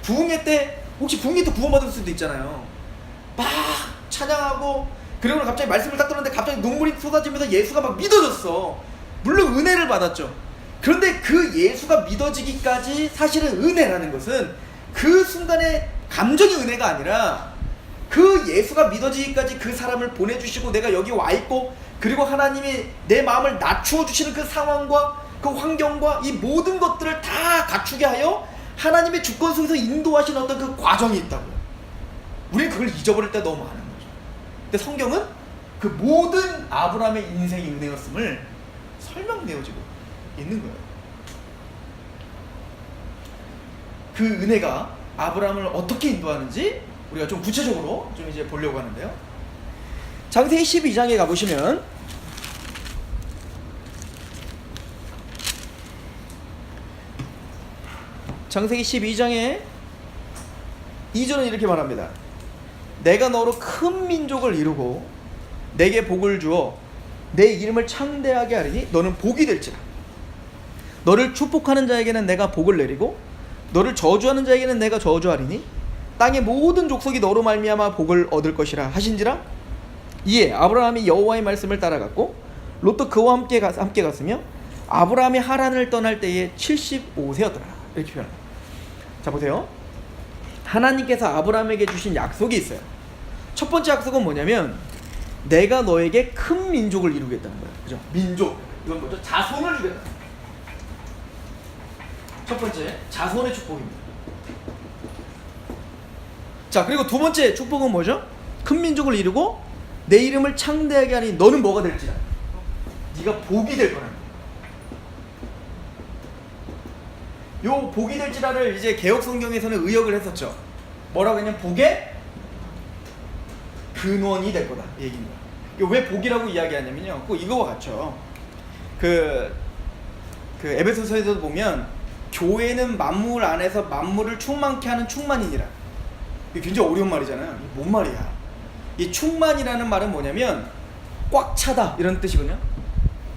부흥회 때 혹시 부흥회 때 구원받을 수도 있잖아요. 막 찬양하고 그리고 갑자기 말씀을 딱 들었는데 갑자기 눈물이 쏟아지면서 예수가 막 믿어졌어. 물론 은혜를 받았죠. 그런데 그 예수가 믿어지기까지 사실은 은혜라는 것은 그 순간의 감정의 은혜가 아니라 그 예수가 믿어지기까지 그 사람을 보내주시고 내가 여기 와 있고 그리고 하나님이 내 마음을 낮추어 주시는 그 상황과 그 환경과 이 모든 것들을 다 갖추게 하여 하나님의 주권 속에서 인도하신 어떤 그 과정이 있다고요. 우리는 그걸 잊어버릴 때 너무 많은 거죠. 근데 성경은 그 모든 아브라함의 인생의 은혜였음을 설명되어지고 있는 거예요. 그 은혜가 아브라함을 어떻게 인도하는지 우리가 좀 구체적으로 좀 이제 보려고 하는데요. 창세기 12장에 가보시면 창세기 12장에 2절은 이렇게 말합니다. 내가 너로 큰 민족을 이루고 내게 복을 주어 내 이름을 창대하게 하리니 너는 복이 될지라. 너를 축복하는 자에게는 내가 복을 내리고 너를 저주하는 자에게는 내가 저주하리니 땅의 모든 족속이 너로 말미암아 복을 얻을 것이라 하신지라. 이에 아브라함이 여호와의 말씀을 따라갔고 롯도 그와 함께 갔으며 아브라함이 하란을 떠날 때에 75세였더라. 이렇게 표현합니다. 자 보세요. 하나님께서 아브라함에게 주신 약속이 있어요. 첫 번째 약속은 뭐냐면 내가 너에게 큰 민족을 이루겠다는 거예요. 그죠? 민족. 이건 뭐죠? 자손을 주겠다. 첫 번째, 자손의 축복입니다. 자, 그리고 두 번째 축복은 뭐죠? 큰 민족을 이루고 내 이름을 창대하게 하니 너는 뭐가 될지라. 네가 복이 될 거라는 거예요. 요 복이 될지라를 이제 개역 성경에서는 의역을 했었죠. 뭐라고 했냐면 복의 근원이 될 거다 이 얘기입니다. 왜 복이라고 이야기하냐면요, 꼭 이거와 같죠. 그 에베소서에도 보면 교회는 만물 안에서 만물을 충만케 하는 충만이니라. 이게 굉장히 어려운 말이잖아요. 이게 뭔 말이야? 이 충만이라는 말은 뭐냐면 꽉 차다 이런 뜻이거든요.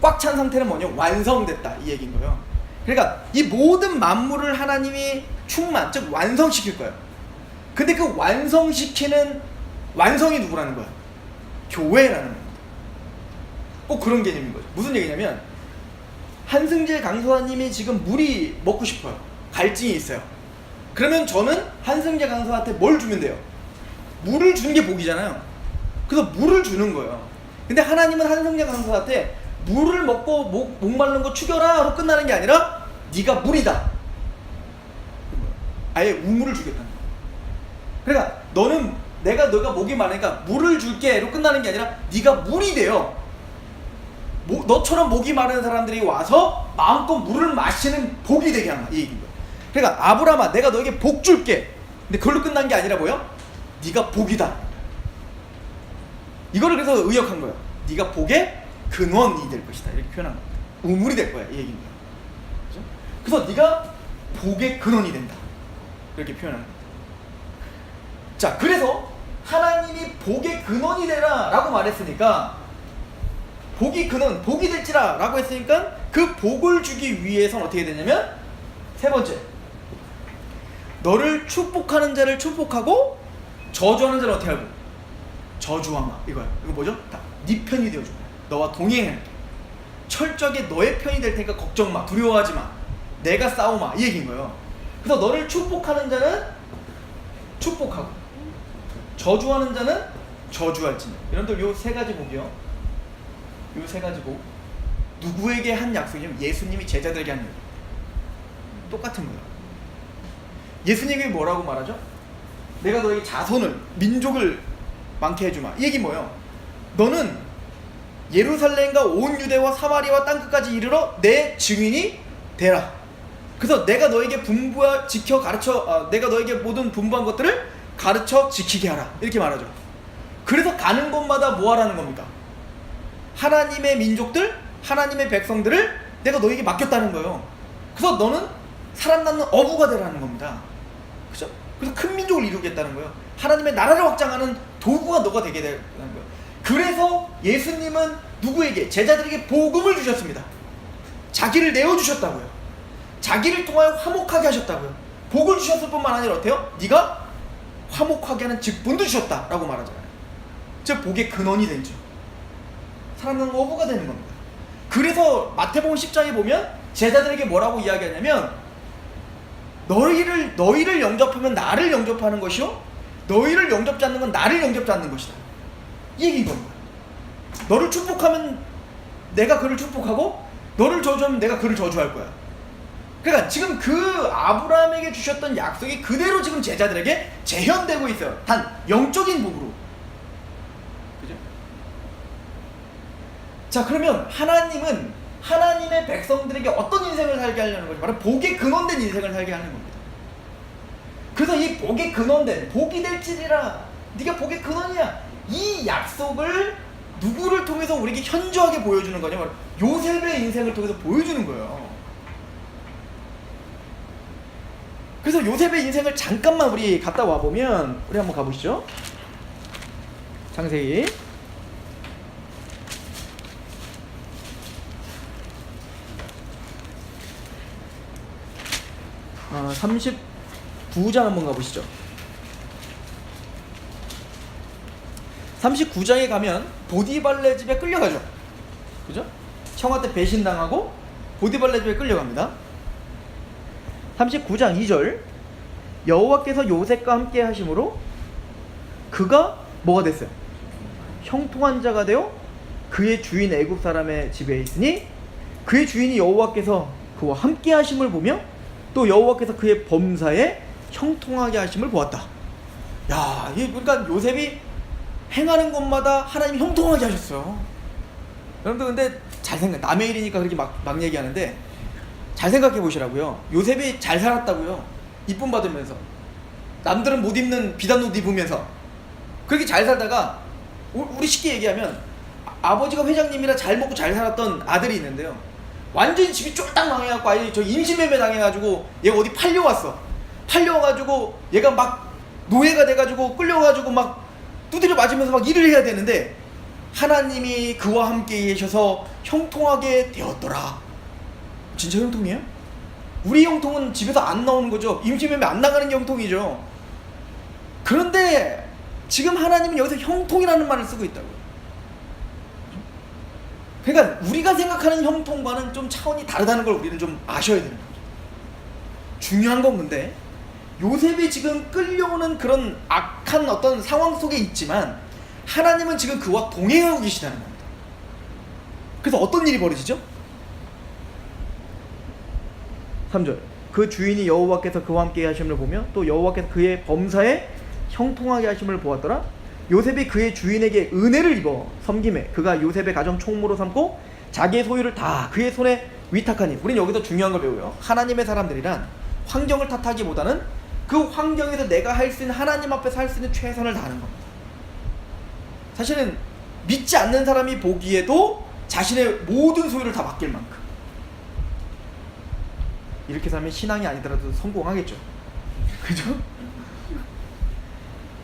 꽉 찬 상태는 뭐냐? 완성됐다 이 얘기인 거예요. 그러니까 이 모든 만물을 하나님이 충만, 즉 완성시킬 거예요. 근데 그 완성시키는 완성이 누구라는 거야? 교회라는 겁니다. 꼭 그런 개념인 거죠. 무슨 얘기냐면 한승재 강사님이 지금 물이 먹고 싶어요. 갈증이 있어요. 그러면 저는 한승재 강사한테 뭘 주면 돼요? 물을 주는 게 복이잖아요. 그래서 물을 주는 거예요. 근데 하나님은 한승재 강사한테 물을 먹고 목마른 거 죽여라 하고 끝나는 게 아니라 네가 물이다. 아예 우물을 주겠다는 거야. 그러니까 너가 목이 마르니까 물을 줄게로 끝나는 게 아니라 네가 물이 돼요. 너처럼 목이 마른 사람들이 와서 마음껏 물을 마시는 복이 되게 하는 거야. 이 얘기인 거야. 그러니까 아브라함아 내가 너에게 복 줄게. 근데 그걸로 끝난 게 아니라 뭐야? 네가 복이다. 이거를 그래서 의역한 거예요. 네가 복의 근원이 될 것이다. 이렇게 표현한 겁니다. 우물이 될 거야. 이 얘기인 거야. 그렇죠? 그래서 네가 복의 근원이 된다. 이렇게 표현한 겁니다. 자, 그래서 하나님이 복의 근원이 되라 라고 말했으니까 복이 근원, 복이 될지라 라고 했으니까 그 복을 주기 위해서는 어떻게 되냐면 세 번째, 너를 축복하는 자를 축복하고 저주하는 자를 어떻게 하고? 저주하마. 이거야. 이거 뭐죠? 네 편이 되어줘. 너와 동행해. 철저하게 너의 편이 될 테니까 걱정 마. 두려워하지 마. 내가 싸우마. 이 얘기인 거예요. 그래서 너를 축복하는 자는 축복하고 저주하는 자는 저주할지니. 여러분들 요 세 가지 복이요. 요 세 가지 복 누구에게 한 약속이냐면 예수님이 제자들에게 한 약속. 똑같은 거예요. 예수님이 뭐라고 말하죠? 내가 너에게 자손을, 민족을 많게 해주마. 이 얘기 뭐예요? 너는 예루살렘과 온 유대와 사마리아와 땅끝까지 이르러 내 증인이 되라. 그래서 내가 너에게 내가 너에게 모든 분부한 것들을 가르쳐 지키게 하라. 이렇게 말하죠. 그래서 가는 곳마다 뭐 하라는 겁니까? 하나님의 민족들, 하나님의 백성들을 내가 너에게 맡겼다는 거예요. 그래서 너는 살아남는 어부가 되라는 겁니다. 그죠? 그래서 큰 민족을 이루겠다는 거예요. 하나님의 나라를 확장하는 도구가 너가 되게 되는 거예요. 그래서 예수님은 누구에게? 제자들에게 복음을 주셨습니다. 자기를 내어주셨다고요. 자기를 통하여 화목하게 하셨다고요. 복을 주셨을 뿐만 아니라 어때요? 네가 화목하게 하는 직분도 주셨다라고 말하잖아요. 즉 복의 근원이 되죠. 사람은 어부가 되는 겁니다. 그래서 마태복음 10장에 보면 제자들에게 뭐라고 이야기하냐면 너희를 영접하면 나를 영접하는 것이요 너희를 영접지 않는 건 나를 영접지 않는 것이다. 이 얘기인 겁니다. 너를 축복하면 내가 그를 축복하고 너를 저주하면 내가 그를 저주할 거야. 그러니까 지금 그 아브라함에게 주셨던 약속이 그대로 지금 제자들에게 재현되고 있어요. 단 영적인 복으로. 그죠? 자, 그러면 하나님은 하나님의 백성들에게 어떤 인생을 살게 하려는 거죠? 바로 복의 근원된 인생을 살게 하는 겁니다. 그래서 이 복의 근원된, 복이 될지니라 네가 복의 근원이야, 이 약속을 누구를 통해서 우리에게 현저하게 보여주는 거냐? 바로 요셉의 인생을 통해서 보여주는 거예요. 그래서 요셉의 인생을 잠깐만 우리 갔다 와보면, 우리 한번 가보시죠. 창세기 39장 한번 가보시죠. 39장에 가면 보디발레 집에 끌려가죠. 그죠? 형한테 배신당하고 보디발레 집에 끌려갑니다. 39장 2절, 여호와께서 요셉과 함께 하심으로 그가 뭐가 됐어요? 형통한 자가 되어 그의 주인 애굽 사람의 집에 있으니 그의 주인이 여호와께서 그와 함께 하심을 보며 또 여호와께서 그의 범사에 형통하게 하심을 보았다. 야, 그러니까 요셉이 행하는 곳마다 하나님이 형통하게 하셨어요. 여러분들 근데 잘 생각, 남의 일이니까 그렇게 막 얘기하는데 잘 생각해 보시라고요. 요셉이 잘 살았다고요. 이쁨 받으면서, 남들은 못 입는 비단 옷 입으면서 그렇게 잘 살다가, 우리 쉽게 얘기하면 아버지가 회장님이라 잘 먹고 잘 살았던 아들이 있는데요, 완전히 집이 쫄딱 망해갖고 아예 저 임신매매 당해가지고 얘가 어디 팔려왔어. 팔려와가지고 얘가 막 노예가 돼가지고 끌려가지고 막 두드려 맞으면서 막 일을 해야 되는데, 하나님이 그와 함께 계셔서 형통하게 되었더라. 진짜 형통이에요? 우리 형통은 집에서 안 나오는 거죠. 임신매매 안 나가는 게 형통이죠. 그런데 지금 하나님은 여기서 형통이라는 말을 쓰고 있다고요. 그러니까 우리가 생각하는 형통과는 좀 차원이 다르다는 걸 우리는 좀 아셔야 되는 거죠. 중요한 건 근데 요셉이 지금 끌려오는 그런 악한 어떤 상황 속에 있지만 하나님은 지금 그와 동행하고 계시다는 겁니다. 그래서 어떤 일이 벌어지죠? 3절, 그 주인이 여호와께서 그와 함께 하심을 보며 또 여호와께서 그의 범사에 형통하게 하심을 보았더라. 요셉이 그의 주인에게 은혜를 입어 섬김에 그가 요셉의 가정 총무로 삼고 자기의 소유를 다 그의 손에 위탁하니. 우린 여기서 중요한 걸 배워요. 하나님의 사람들이란 환경을 탓하기보다는 그 환경에서 내가 할 수 있는, 하나님 앞에서 할 수 있는 최선을 다하는 겁니다. 사실은 믿지 않는 사람이 보기에도 자신의 모든 소유를 다 맡길 만큼 이렇게 살면 신앙이 아니더라도 성공하겠죠. 그죠?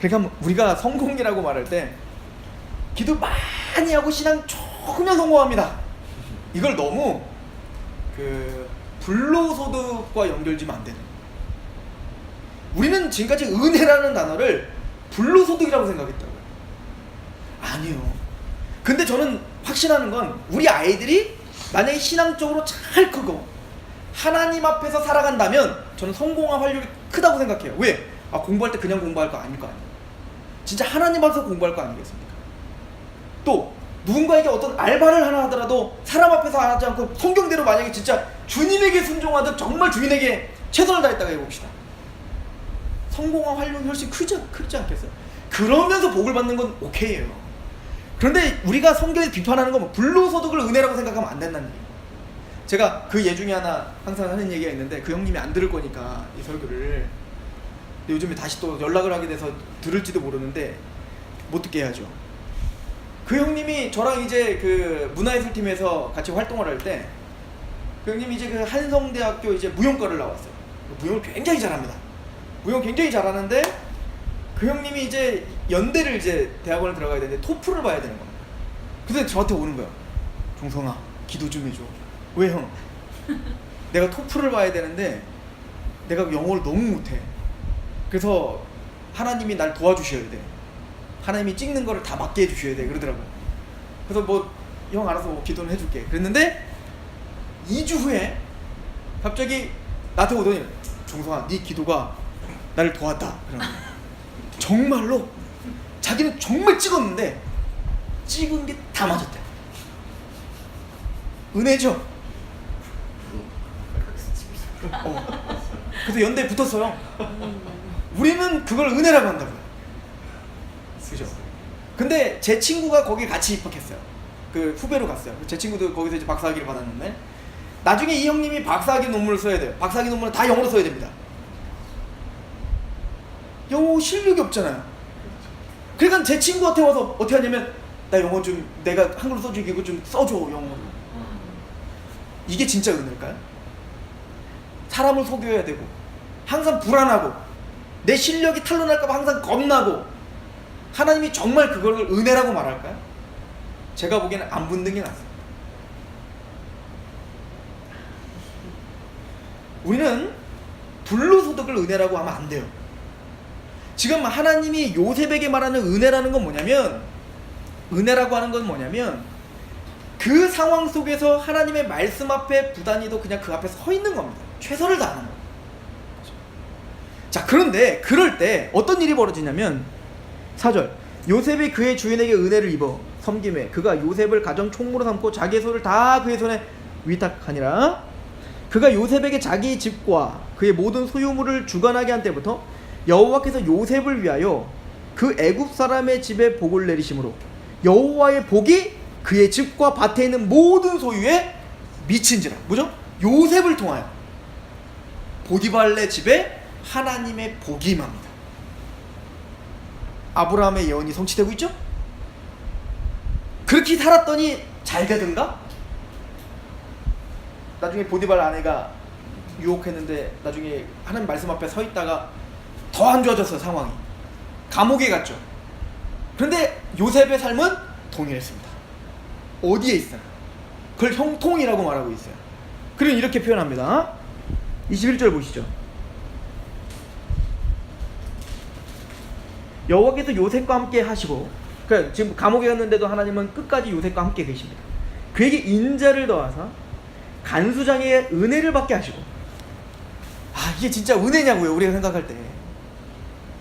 그러니까 우리가 성공이라고 말할 때 기도 많이 하고 신앙 조금만 성공합니다. 이걸 너무 불로소득과 연결지면 안 되는 거예요. 우리는 지금까지 은혜라는 단어를 불로소득이라고 생각했다고요. 아니요. 근데 저는 확신하는 건 우리 아이들이 만약에 신앙적으로 잘 크고 하나님 앞에서 살아간다면 저는 성공할 확률이 크다고 생각해요. 왜? 공부할 때 그냥 공부할 거 아닐 거 아니에요. 진짜 하나님 앞에서 공부할 거 아니겠습니까? 또 누군가에게 어떤 알바를 하나 하더라도 사람 앞에서 하지 않고 성경대로 만약에 진짜 주님에게 순종하듯 정말 주인에게 최선을 다했다고 해봅시다. 성공할 확률이 훨씬 크지 않겠어요? 그러면서 복을 받는 건 오케이예요. 그런데 우리가 성경에서 비판하는 건 불로소득을 은혜라고 생각하면 안 된다는 얘기예요. 제가 그 예 중에 하나 항상 하는 얘기가 있는데, 그 형님이 안 들을 거니까 이 설교를, 요즘에 다시 또 연락을 하게 돼서 들을지도 모르는데 못 듣게 해야죠. 그 형님이 저랑 이제 그 문화예술팀에서 같이 활동을 할 때, 그 형님이 이제 그 한성대학교 이제 무용과를 나왔어요. 무용을 굉장히 잘합니다. 무용 굉장히 잘하는데 그 형님이 이제 연대를 이제 대학원을 들어가야 되는데 토플을 봐야 되는 겁니다. 그래서 저한테 오는 거예요. 종성아, 기도 좀 해줘. 왜 형? 내가 토플을 봐야 되는데 내가 영어를 너무 못해. 그래서 하나님이 날 도와주셔야 돼. 하나님이 찍는 거를 다 맞게 해주셔야 돼. 그러더라고요. 그래서 뭐 형 알아서 뭐 기도는 해줄게. 그랬는데 2주 후에 갑자기 나한테 오더니, 종성아, 네 기도가 나를 도왔다. 그러면 정말로 자기는 정말 찍었는데 찍은 게 다 맞았대. 은혜죠. 그래서 연대에 붙었어요. 우리는 그걸 은혜라고 한다고요. 그죠? 근데 제 친구가 거기 같이 입학했어요. 그 후배로 갔어요. 제 친구도 거기서 이제 박사학위를 받았는데, 나중에 이 형님이 박사학위 논문을 써야 돼요. 박사학위 논문은 다 영어로 써야 됩니다. 영어 실력이 없잖아요. 그러니까 제 친구한테 와서 어떻게 하냐면, 나 영어 좀, 내가 한글로 써주기 이거 좀 써줘, 영어로. 이게 진짜 은혜일까요? 사람을 속여야 되고, 항상 불안하고, 내 실력이 탄로날까봐 항상 겁나고, 하나님이 정말 그걸 은혜라고 말할까요? 제가 보기에는 안 붙는 게 낫습니다. 우리는 불로소득을 은혜라고 하면 안 돼요. 지금 하나님이 요셉에게 말하는 은혜라는 건 뭐냐면, 은혜라고 하는 건 뭐냐면 그 상황 속에서 하나님의 말씀 앞에 부단히도 그냥 그 앞에 서 있는 겁니다. 최선을 다하는 거예요. 자, 그런데 그럴 때 어떤 일이 벌어지냐면 4절, 요셉이 그의 주인에게 은혜를 입어 섬김에 그가 요셉을 가정 총무로 삼고 자기의 소를 다 그의 손에 위탁하니라. 그가 요셉에게 자기 집과 그의 모든 소유물을 주관하게 한 때부터 여호와께서 요셉을 위하여 그 애굽 사람의 집에 복을 내리심으로 여호와의 복이 그의 집과 밭에 있는 모든 소유에 미친지라. 뭐죠? 요셉을 통하여 보디발의 집에 하나님의 복이 임합니다. 아브라함의 예언이 성취되고 있죠? 그렇게 살았더니 잘 되든가? 나중에 보디발 아내가 유혹했는데 나중에 하나님 말씀 앞에 서 있다가 더 안 좋아졌어요. 상황이. 감옥에 갔죠. 그런데 요셉의 삶은 동일했습니다. 어디에 있어요? 그걸 형통이라고 말하고 있어요. 그리고 이렇게 표현합니다. 21절 보시죠. 여호와께서 요셉과 함께 하시고, 그러니까 지금 감옥에 갔는데도 하나님은 끝까지 요셉과 함께 계십니다. 그에게 인자를 더하사 간수장의 은혜를 받게 하시고. 이게 진짜 은혜냐고요, 우리가 생각할 때.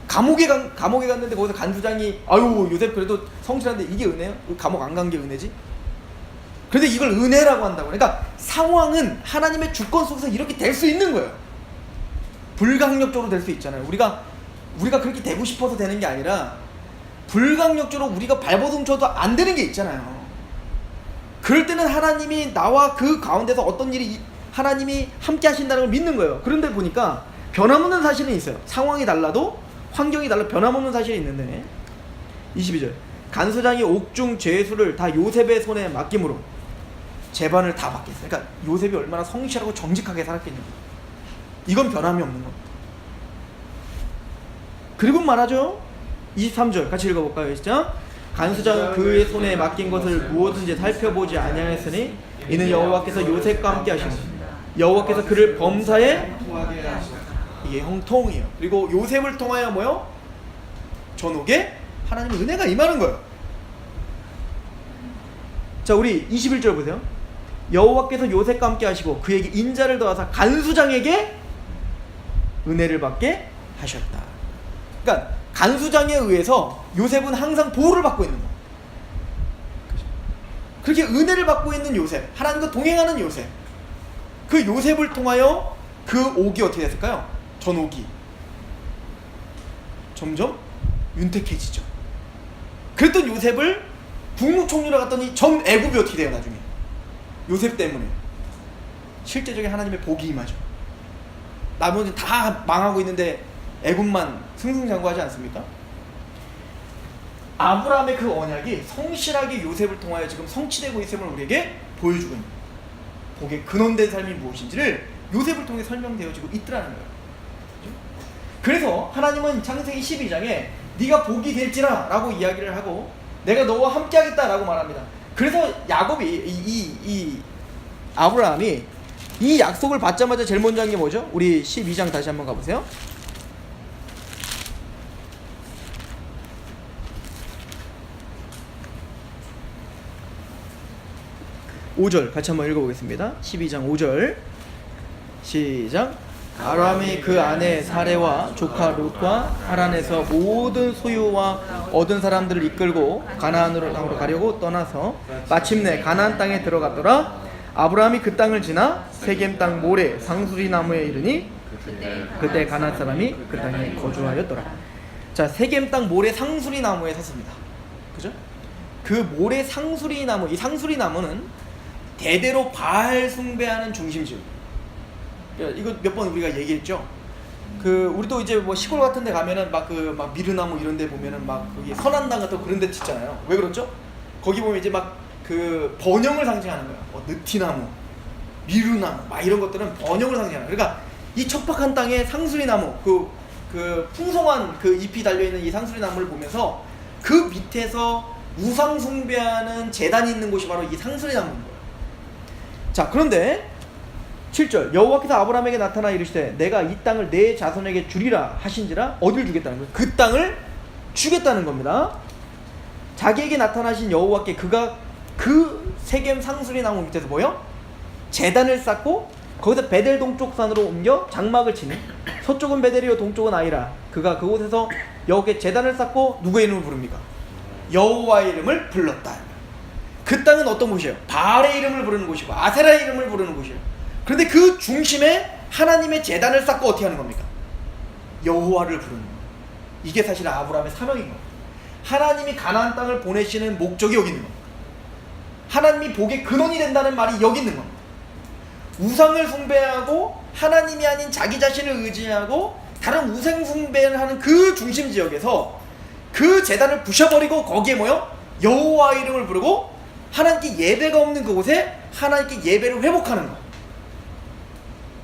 감옥에 갔는데 거기서 간수장이 아유 요셉 그래도 성실한데 이게 은혜요? 감옥 안 간 게 은혜지? 그런데 이걸 은혜라고 한다고. 그러니까 상황은 하나님의 주권 속에서 이렇게 될 수 있는 거예요. 불강력적으로 될 수 있잖아요. 우리가 그렇게 되고 싶어서 되는 게 아니라 불강력적으로 우리가 발버둥 쳐도 안 되는 게 있잖아요. 그럴 때는 하나님이 나와 그 가운데서 어떤 일이 하나님이 함께 하신다는 걸 믿는 거예요. 그런데 보니까 변함없는 사실은 있어요. 상황이 달라도 환경이 달라 변함없는 사실이 있는데 22절 간수장이 옥중 죄수를 다 요셉의 손에 맡김으로 재반을 다 받겠어요. 그러니까 요셉이 얼마나 성실하고 정직하게 살았겠냐고. 이건 변함이 없는 겁니다. 그리고 말하죠. 23절 같이 읽어볼까요? 시작. 간수장은 그의 손에 맡긴 것을 무엇든지 살펴보지 아니하였으니 이는 여호와께서 요셉과 함께 하시고 여호와께서 그를 범사에 이게 형통이에요. 그리고 요셉을 통하여 뭐요? 전옥에 하나님의 은혜가 임하는 거예요. 자, 우리 21절 보세요. 여호와께서 요셉과 함께 하시고 그에게 인자를 더하사 간수장에게 은혜를 받게 하셨다. 그러니까 간수장에 의해서 요셉은 항상 보호를 받고 있는 거예요. 그렇게 은혜를 받고 있는 요셉, 하나님과 동행하는 요셉, 그 요셉을 통하여 그 옥이 어떻게 됐을까요? 전옥이 점점 윤택해지죠. 그랬던 요셉을 국무총리로 갔더니 전 애굽이 어떻게 돼요? 나중에 요셉 때문에 실제적인 하나님의 복이 임하죠. 나머지 다 망하고 있는데 애굽만 승승장구하지 않습니까? 아브라함의 그 언약이 성실하게 요셉을 통하여 지금 성취되고 있음을 우리에게 보여주고 있는 복의 근원된 삶이 무엇인지를 요셉을 통해 설명되어지고 있더라는 거예요. 그래서 하나님은 창세기 12장에 네가 복이 될지라 라고 이야기를 하고 내가 너와 함께 하겠다 라고 말합니다. 그래서 야곱이 아브라함이 이 약속을 받자마자 제일 먼저 한 게 뭐죠? 우리 12장 다시 한번 가보세요. 5절 같이 한번 읽어보겠습니다. 12장 5절 시작. 아브라함이 그 아내 사레와 조카 룻과 하란에서 모든 소유와 얻은 사람들을 이끌고 가나안으로 땅으로 가려고 떠나서 마침내 가나안 땅에 들어갔더라. 아브라함이 그 땅을 지나 세겜 땅 모래 상수리 나무에 이르니 그때 가나안 사람이 그 땅에 거주하였더라. 자, 세겜 땅 모래 상수리 나무에 섰습니다. 그죠? 그 모래 상수리 나무, 이 상수리 나무는 대대로 바알 숭배하는 중심지역. 이거 몇 번 우리가 얘기했죠. 우리도 이제 뭐 시골 같은 데 가면은 막 미르나무 이런 데 보면은 막 거기 선한당 같은 그런 데 짓잖아요. 왜 그렇죠? 거기 보면 이제 막 그 번영을 상징하는 거야. 느티나무, 미르나무 막 이런 것들은 번영을 상징하는 거야. 그러니까 이 척박한 땅에 상수리나무, 그 풍성한 그 잎이 달려있는 이 상수리나무를 보면서 그 밑에서 우상 숭배하는 제단이 있는 곳이 바로 이 상수리나무인 거예요. 자, 그런데 7절 여호와께서 아브라함에게 나타나 이르시되 내가 이 땅을 내 자손에게 주리라 하신지라. 어디를 주겠다는 거예요? 그 땅을 주겠다는 겁니다. 자기에게 나타나신 여호와께 그가 그 세겜 상수리 나무 밑에서 뭐요? 제단을 쌓고 거기서 베델 동쪽 산으로 옮겨 장막을 치니 서쪽은 베델이요 동쪽은 아이라. 그가 그곳에서 여호와께 제단을 쌓고 누구의 이름을 부릅니까? 여호와의 이름을 불렀다. 그 땅은 어떤 곳이에요? 바알의 이름을 부르는 곳이고 아세라의 이름을 부르는 곳이에요. 그런데 그 중심에 하나님의 제단을 쌓고 어떻게 하는 겁니까? 여호와를 부르는 거예요. 이게 사실 아브라함의 사명인 겁니다. 하나님이 가나안 땅을 보내시는 목적이 여기 있는 겁니다. 하나님이 복의 근원이 된다는 말이 여기 있는 겁니다. 우상을 숭배하고 하나님이 아닌 자기 자신을 의지하고 다른 우상 숭배를 하는 그 중심 지역에서 그 제단을 부셔버리고 거기에 뭐요? 여호와 이름을 부르고 하나님께 예배가 없는 그곳에 하나님께 예배를 회복하는 것.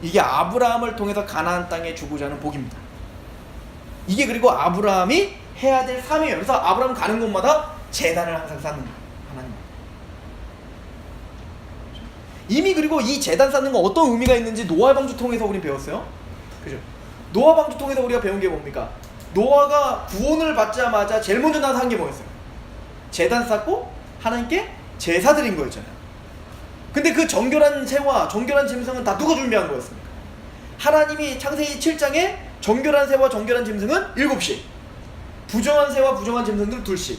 이게 아브라함을 통해서 가나안 땅에 주고자 하는 복입니다. 이게 그리고 아브라함이 해야 될 삶이에요. 그래서 아브라함 가는 곳마다 제단을 항상 쌓는 거예요. 하나님. 이미 그리고 이 제단 쌓는 건 어떤 의미가 있는지 노아 방주 통해서 우린 배웠어요. 그죠? 노아 방주 통해서 우리가 배운 게 뭡니까? 노아가 구원을 받자마자 제일 먼저 나서 한 게 뭐였어요? 제단 쌓고 하나님께 제사 드린 거였잖아요. 근데 그 정결한 새와 정결한 짐승은 다 누가 준비한 거였습니까? 하나님이 창세기 7장에 정결한 새와 정결한 짐승은 7씩, 부정한 새와 부정한 짐승들 2씩.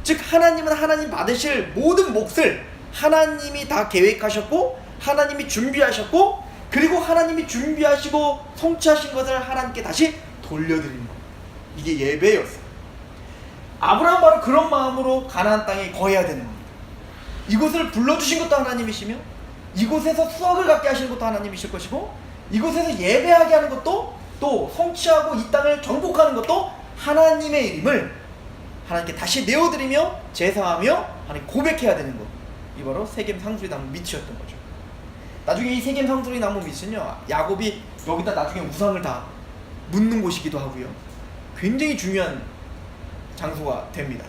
즉 하나님은 하나님 받으실 모든 몫을 하나님이 다 계획하셨고 하나님이 준비하셨고 그리고 하나님이 준비하시고 성취하신 것을 하나님께 다시 돌려드리는 것. 이게 예배였어요. 아브라함 바로 그런 마음으로 가나안 땅에 거해야 되는 겁니다. 이곳을 불러주신 것도 하나님이시며 이곳에서 수확을 갖게 하시는 것도 하나님이실 것이고 이곳에서 예배하게 하는 것도 또 성취하고 이 땅을 정복하는 것도 하나님의 이름을 하나님께 다시 내어드리며 제사하며 하나님 고백해야 되는 것. 이 바로 세겜 상수리 나무 밑이었던 거죠. 나중에 이 세겜 상수리 나무 밑은요, 야곱이 여기다 나중에 우상을 다 묻는 곳이기도 하고요, 굉장히 중요한 장소가 됩니다.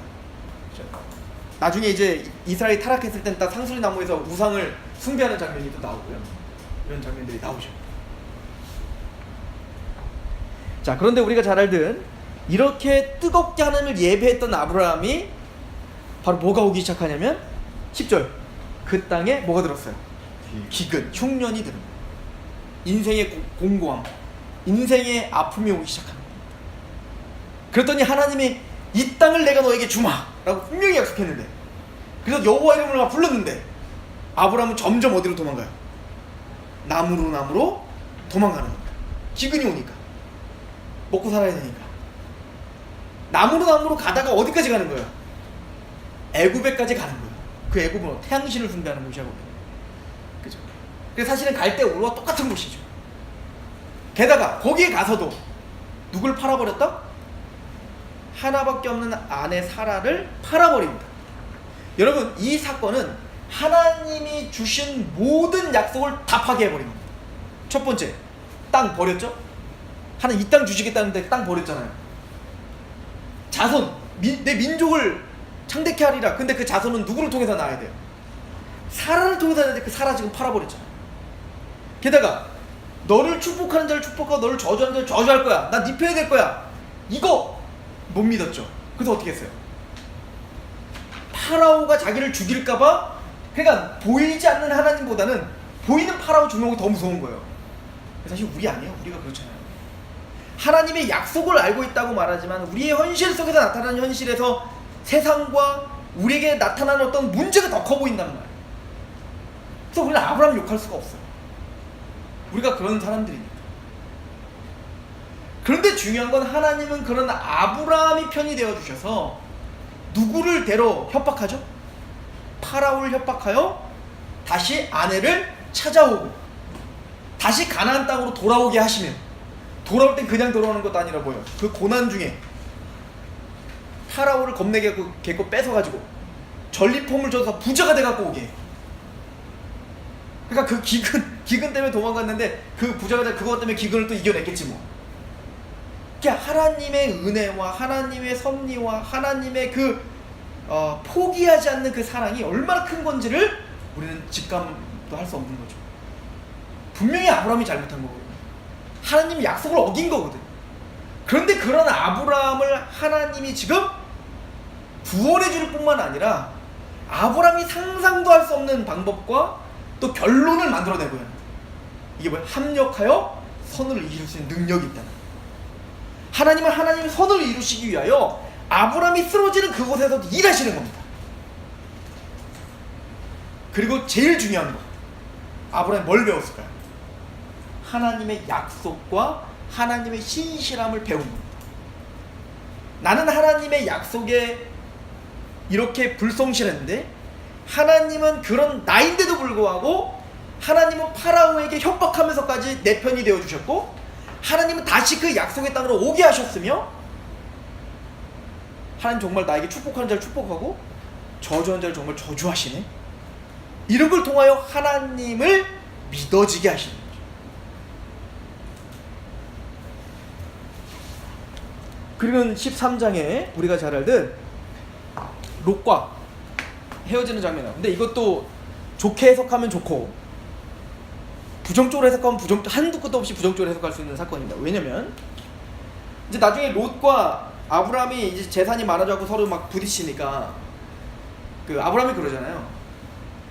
나중에 이제 이스라엘이 타락했을 땐 딱 상수리 나무에서 우상을 숭배하는 장면이 또 나오고요, 이런 장면들이 나오죠. 자, 그런데 우리가 잘 알듯 이렇게 뜨겁게 하나님을 예배했던 아브라함이 바로 뭐가 오기 시작하냐면 10절, 그 땅에 뭐가 들었어요? 기근, 흉년이 들은 거예요. 인생의 공고함, 인생의 아픔이 오기 시작합니다. 그랬더니 하나님이 이 땅을 내가 너에게 주마 라고 분명히 약속했는데, 그래서 여호와 이름을 막 불렀는데 아브라함은 점점 어디로 도망가요? 나무로 도망가는 겁니다. 기근이 오니까, 먹고 살아야 되니까. 나무로 가다가 어디까지 가는 거예요? 애굽에까지 가는 거예요. 그 애굽은 태양신을 숭배하는 곳이거든요. 그죠? 그래서 사실은 갈대우르와 똑같은 곳이죠. 게다가 거기에 가서도 누굴 팔아버렸다? 하나밖에 없는 아내 사라를 팔아버립니다. 여러분, 이 사건은 하나님이 주신 모든 약속을 다 파괴해버린 겁니다. 첫 번째, 땅 버렸죠? 하나님 이 땅 주시겠다는데 땅 버렸잖아요. 자손, 내 민족을 창대케 하리라. 근데 그 자손은 누구를 통해서 낳아야 돼요? 사라를 통해서 낳아야 돼. 그 사라 지금 팔아버렸잖아요. 게다가 너를 축복하는 자를 축복하고 너를 저주하는 자를 저주할 거야. 나 네 편이 될 거야. 이거 못 믿었죠. 그래서 어떻게 했어요? 파라오가 자기를 죽일까봐, 그러니까 보이지 않는 하나님보다는 보이는 파라오 주먹이 더 무서운 거예요. 사실 우리 아니에요. 우리가 그렇잖아요. 하나님의 약속을 알고 있다고 말하지만 우리의 현실 속에서 나타나는 현실에서 세상과 우리에게 나타나는 어떤 문제가 더 커 보인단 말이에요. 그래서 우리는 아브라함 욕할 수가 없어요. 우리가 그런 사람들이니까. 그런데 중요한 건 하나님은 그런 아브라함이 편이 되어주셔서 누구를 데려 협박하죠? 파라오를 협박하여 다시 아내를 찾아오고 다시 가나안 땅으로 돌아오게 하시며, 돌아올 땐 그냥 돌아오는 것도 아니라 뭐예요? 그 고난 중에 파라오를 겁내게 개고 뺏어가지고 전리품을 줘서 부자가 돼갖고 오게. 그러니까 그 기근 때문에 도망갔는데 그 부자가 돼 그것 때문에 기근을 또 이겨냈겠지 뭐. 그러니까 하나님의 은혜와 하나님의 섭리와 하나님의 그 포기하지 않는 그 사랑이 얼마나 큰 건지를 우리는 직감도 할 수 없는 거죠. 분명히 아브라함이 잘못한 거거든요. 하나님이 약속을 어긴 거거든. 그런데 그런 아브라함을 하나님이 지금 구원해 줄 뿐만 아니라 아브라함이 상상도 할 수 없는 방법과 또 결론을 만들어내고요. 이게 뭐야? 합력하여 선을 이룰 수 있는 능력이 있다는 거예요. 하나님은 하나님의 선을 이루시기 위하여 아브라함이 쓰러지는 그곳에서도 일하시는 겁니다. 그리고 제일 중요한 거, 아브라함이 뭘 배웠을까요? 하나님의 약속과 하나님의 신실함을 배운 겁니다. 나는 하나님의 약속에 이렇게 불성실했는데 하나님은 그런 나인데도 불구하고 하나님은 파라오에게 협박하면서까지 내 편이 되어주셨고, 하나님은 다시 그 약속의 땅으로 오게 하셨으며, 하나님 정말 나에게 축복하는 자를 축복하고 저주하는 자를 정말 저주하시네. 이런 걸 통하여 하나님을 믿어지게 하시는 거죠. 그리고 13장에 우리가 잘 알듯 롯과 헤어지는 장면이에요. 근데 이것도 좋게 해석하면 좋고 부정적으로 해석하면 한두 끝도 없이 부정적으로 해석할 수 있는 사건입니다. 왜냐면 이제 나중에 롯과 아브라함이 이제 재산이 많아져서 서로 막 부딪히니까 그 아브라함이 그러잖아요.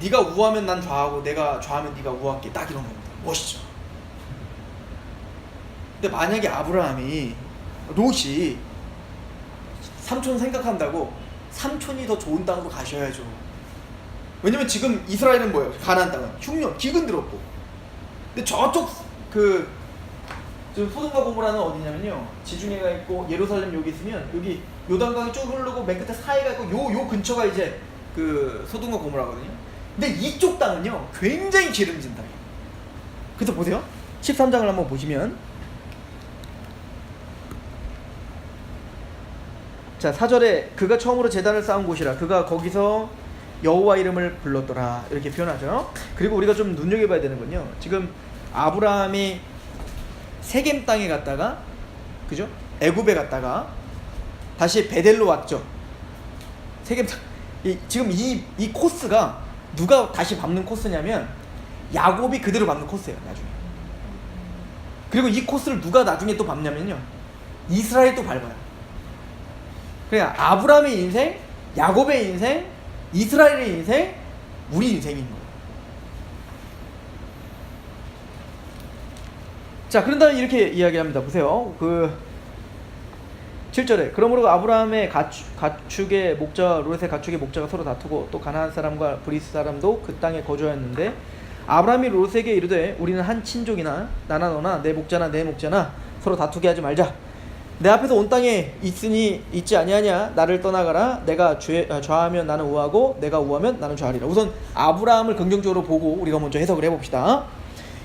네가 우하면 난 좌하고 내가 좌하면 네가 우할게. 딱 이런 겁니다. 멋있죠. 근데 만약에 아브라함이 롯이 삼촌 생각한다고 삼촌이 더 좋은 땅으로 가셔야죠. 왜냐면 지금 이스라엘은 뭐예요? 가나안 땅은 흉년, 기근 들었고. 근데 저쪽 지금 소돔과 고모라는 어디냐면요, 지중해가 있고 예루살렘 여기 있으면 여기 요단강이 쭉 흐르고 맨 끝에 사해가 있고 요 근처가 이제 그 소돔과 고모라거든요. 근데 이쪽 땅은요 굉장히 기름진 땅이에요. 그래서 보세요, 13장을 한번 보시면, 자 4절에 그가 처음으로 제단을 쌓은 곳이라 그가 거기서 여호와 이름을 불렀더라, 이렇게 표현하죠. 그리고 우리가 좀 눈여겨봐야 되는 건요, 지금 아브라함이 세겜 땅에 갔다가, 그죠? 애굽에 갔다가 다시 베델로 왔죠. 세겜 땅. 지금 이 코스가 누가 다시 밟는 코스냐면 야곱이 그대로 밟는 코스예요, 나중에. 그리고 이 코스를 누가 나중에 또 밟냐면요, 이스라엘이 또 밟아요. 그냥 아브라함의 인생, 야곱의 인생, 이스라엘의 인생, 우리 인생인 거예요. 자, 그런 다음에 이렇게 이야기합니다. 보세요. 7절에 그러므로 아브라함의 가축의 목자 롯의 가축의 목자가 서로 다투고 또 가나안 사람과 브리스 사람도 그 땅에 거주하였는데 아브라함이 롯에게 이르되 우리는 한 친족이나 나나 너나 내 목자나 내 목자나 서로 다투게 하지 말자. 내 앞에서 온 땅에 있지 아니하냐. 나를 떠나가라. 내가 좌하면 나는 우하고 내가 우하면 나는 좌하리라. 우선 아브라함을 긍정적으로 보고 우리가 먼저 해석을 해봅시다.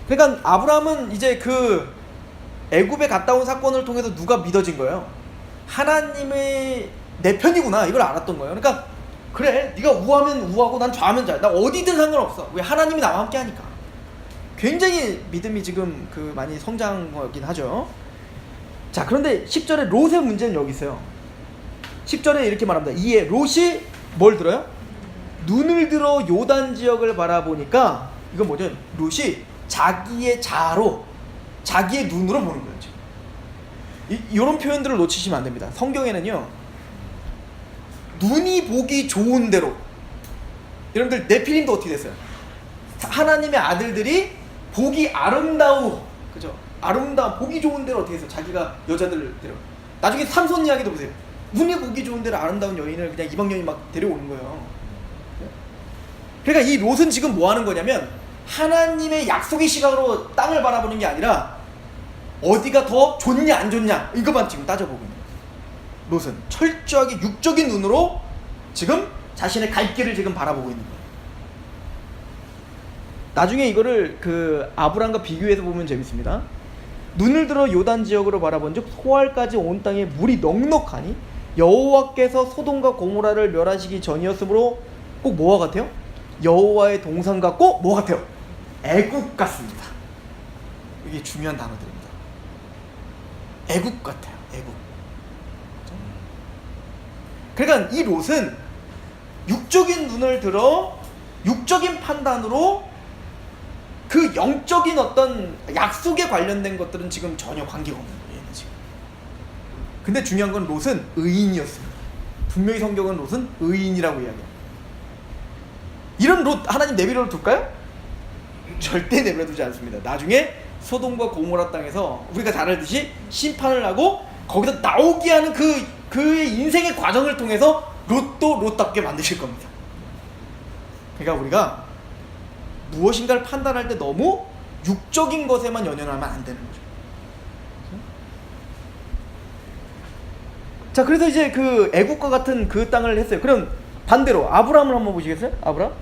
그러니까 아브라함은 이제 그 애굽에 갔다 온 사건을 통해서 누가 믿어진 거예요? 하나님의 내 편이구나, 이걸 알았던 거예요. 그러니까 그래, 네가 우하면 우하고 난 좌하면 좌, 나 어디든 상관없어. 왜? 하나님이 나와 함께 하니까. 굉장히 믿음이 지금 많이 성장하긴 하죠. 자, 그런데 10절에 롯의 문제는 여기 있어요. 10절에 이렇게 말합니다. 이에 롯이 뭘 들어요? 눈을 들어 요단 지역을 바라보니까, 이건 뭐죠? 롯이 자기의 자아로, 자기의 눈으로 보는 거예요. 이런 표현들을 놓치시면 안 됩니다. 성경에는요, 눈이 보기 좋은 대로, 여러분들 네필림도 어떻게 됐어요? 하나님의 아들들이 보기 아름다운, 그죠? 아름다운, 보기 좋은 대로 어떻게 했어요? 자기가 여자들을 데려. 나중에 삼손 이야기도 보세요. 눈이 보기 좋은 대로 아름다운 여인을 그냥 이방 여인이 막 데려오는 거예요. 그러니까 이 롯은 지금 뭐 하는 거냐면 하나님의 약속의 시각으로 땅을 바라보는 게 아니라 어디가 더 좋냐 안 좋냐 이것만 지금 따져보고 있는 거예요. 롯은 철저하게 육적인 눈으로 지금 자신의 갈 길을 지금 바라보고 있는 거예요. 나중에 이거를 아브람과 비교해서 보면 재밌습니다. 눈을 들어 요단 지역으로 바라본즉 소알까지 온 땅에 물이 넉넉하니 여호와께서 소돔과 고모라를 멸하시기 전이었으므로 꼭 뭐와 같아요? 여호와의 동산 같고 뭐 같아요? 애국 같습니다. 이게 중요한 단어들입니다. 애국 같아요. 애국. 그러니까 이 롯은 육적인 눈을 들어 육적인 판단으로 그 영적인 어떤 약속에 관련된 것들은 지금 전혀 관계가 없는 거예요. 지금. 근데 중요한 건 롯은 의인이었습니다. 분명히 성경은 롯은 의인이라고 이야기합니다. 이런 롯 하나님 내버려 둘까요? 절대 내버려 두지 않습니다. 나중에 소돔과 고모라 땅에서 우리가 잘 알듯이 심판을 하고 거기서 나오게 하는 그의 인생의 과정을 통해서 롯도 롯답게 만드실 겁니다. 그러니까 우리가 무엇인가를 판단할 때 너무 육적인 것에만 연연하면 안 되는 거죠. 자, 그래서 이제 애국과 같은 그 땅을 했어요. 그럼 반대로 아브라함을 한번 보시겠어요? 아브라함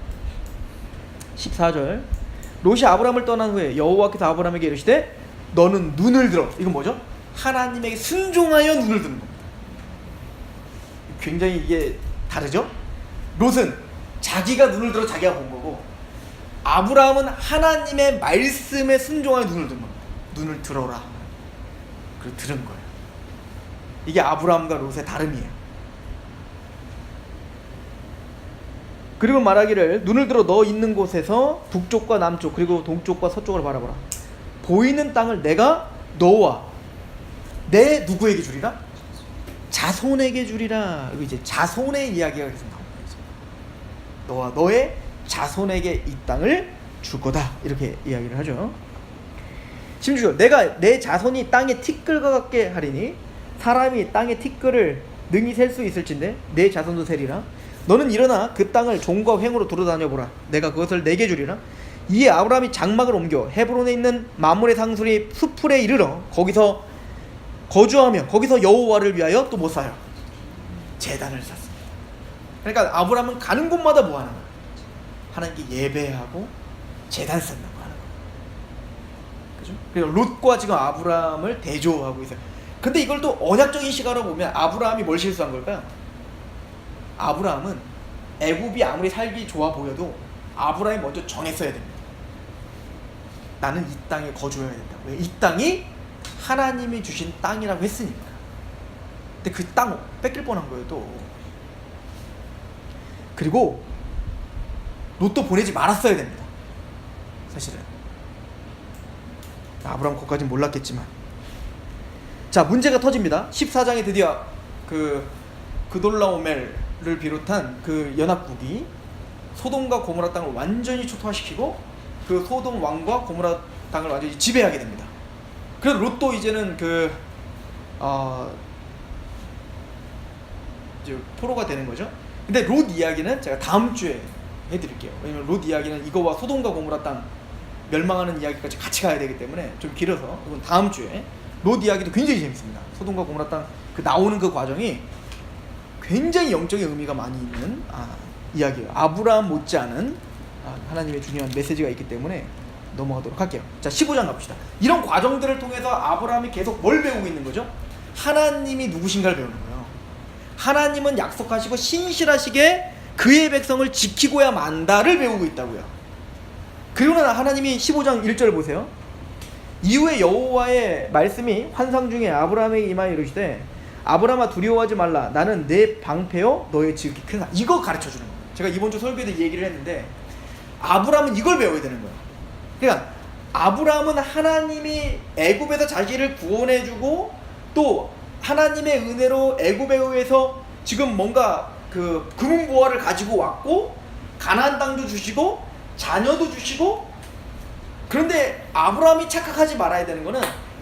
14절 롯이 아브라함을 떠난 후에 여호와께서 아브라함에게 이르시되 너는 눈을 들어. 이건 뭐죠? 하나님에게 순종하여 눈을 드는 겁니다. 굉장히 이게 다르죠? 롯은 자기가 눈을 들어 자기가 본 거고, 아브라함은 하나님의 말씀에 순종하여 눈을 든 겁니다. 눈을 들어라. 그리고 들은 거예요. 이게 아브라함과 롯의 다름이에요. 그리고 말하기를 눈을 들어 너 있는 곳에서 북쪽과 남쪽 그리고 동쪽과 서쪽을 바라보라. 보이는 땅을 내가 너와 내 누구에게 주리라? 자손에게 주리라. 그리고 이제 자손의 이야기가 계속 나옵니다. 너와 너의 자손에게 이 땅을 줄 거다. 이렇게 이야기를 하죠. 심지어 내가 내 자손이 땅의 티끌과 같게 하리니 사람이 땅의 티끌을 능히 셀 수 있을진데 내 자손도 세리라. 너는 일어나 그 땅을 종과 횡으로 두루다녀보라. 내가 그것을 내게 주리라. 이에 아브라함이 장막을 옮겨 헤브론에 있는 마므레 상수리 수풀에 이르러 거기서 거주하며 거기서 여호와를 위하여 또 뭐 쌓아요? 제단을 쌓습니다. 그러니까 아브라함은 가는 곳마다 뭐 하는 거예요? 하나님께 예배하고 제단 쌓는 거 하는 거예요. 그죠? 그리고 롯과 지금 아브라함을 대조하고 있어요. 근데 이걸 또 언약적인 시각으로 보면 아브라함이 뭘 실수한 걸까요? 아브라함은 애굽이 아무리 살기 좋아 보여도 아브라함이 먼저 정했어야 됩니다. 나는 이 땅에 거주해야 된다. 왜? 이 땅이 하나님이 주신 땅이라고 했으니까. 근데 그 땅 뺏길 뻔한 거예요 또. 그리고 롯도 보내지 말았어야 됩니다. 사실은 아브라함 그것까지는 몰랐겠지만. 자, 문제가 터집니다. 14장에 드디어 그돌라오멜을 비롯한 그 연합국이 소돔과 고모라 땅을 완전히 초토화시키고 그 소돔 왕과 고모라 땅을 완전히 지배하게 됩니다. 그래서 롯도 이제는 이제 포로가 되는 거죠. 근데 롯 이야기는 제가 다음 주에 해드릴게요. 왜냐면 롯 이야기는 이거와 소돔과 고모라 땅 멸망하는 이야기까지 같이 가야 되기 때문에 좀 길어서 이건 다음 주에. 롯 이야기도 굉장히 재밌습니다. 소돔과 고모라 땅 나오는 그 과정이 굉장히 영적인 의미가 많이 있는 이야기예요. 아브라함 못지않은 하나님의 중요한 메시지가 있기 때문에 넘어가도록 할게요. 자, 15장 갑시다. 이런 과정들을 통해서 아브라함이 계속 뭘 배우고 있는 거죠? 하나님이 누구신가를 배우는 거예요. 하나님은 약속하시고 신실하시게 그의 백성을 지키고야 만다를 배우고 있다고요. 그리고는 하나님이 15장 1절 보세요. 이후에 여호와의 말씀이 환상 중에 아브라함에게 임하여 이르시되 아브라함아 두려워하지 말라. 나는 내 방패요 너의 지극히 큰 산. 이거 가르쳐주는 거예요. 제가 이번 주 설교에도 이 얘기를 했는데 아브라함은 이걸 배워야 되는 거예요. 그러니까 아브라함은 하나님이 애굽에서 자기를 구원해주고 또 하나님의 은혜로 애굽에 의해서 지금 뭔가 그 금은보화를 가지고 왔고 가나안 땅도 주시고 자녀도 주시고. 그런데 아브라함이 착각하지 말아야 되는 거는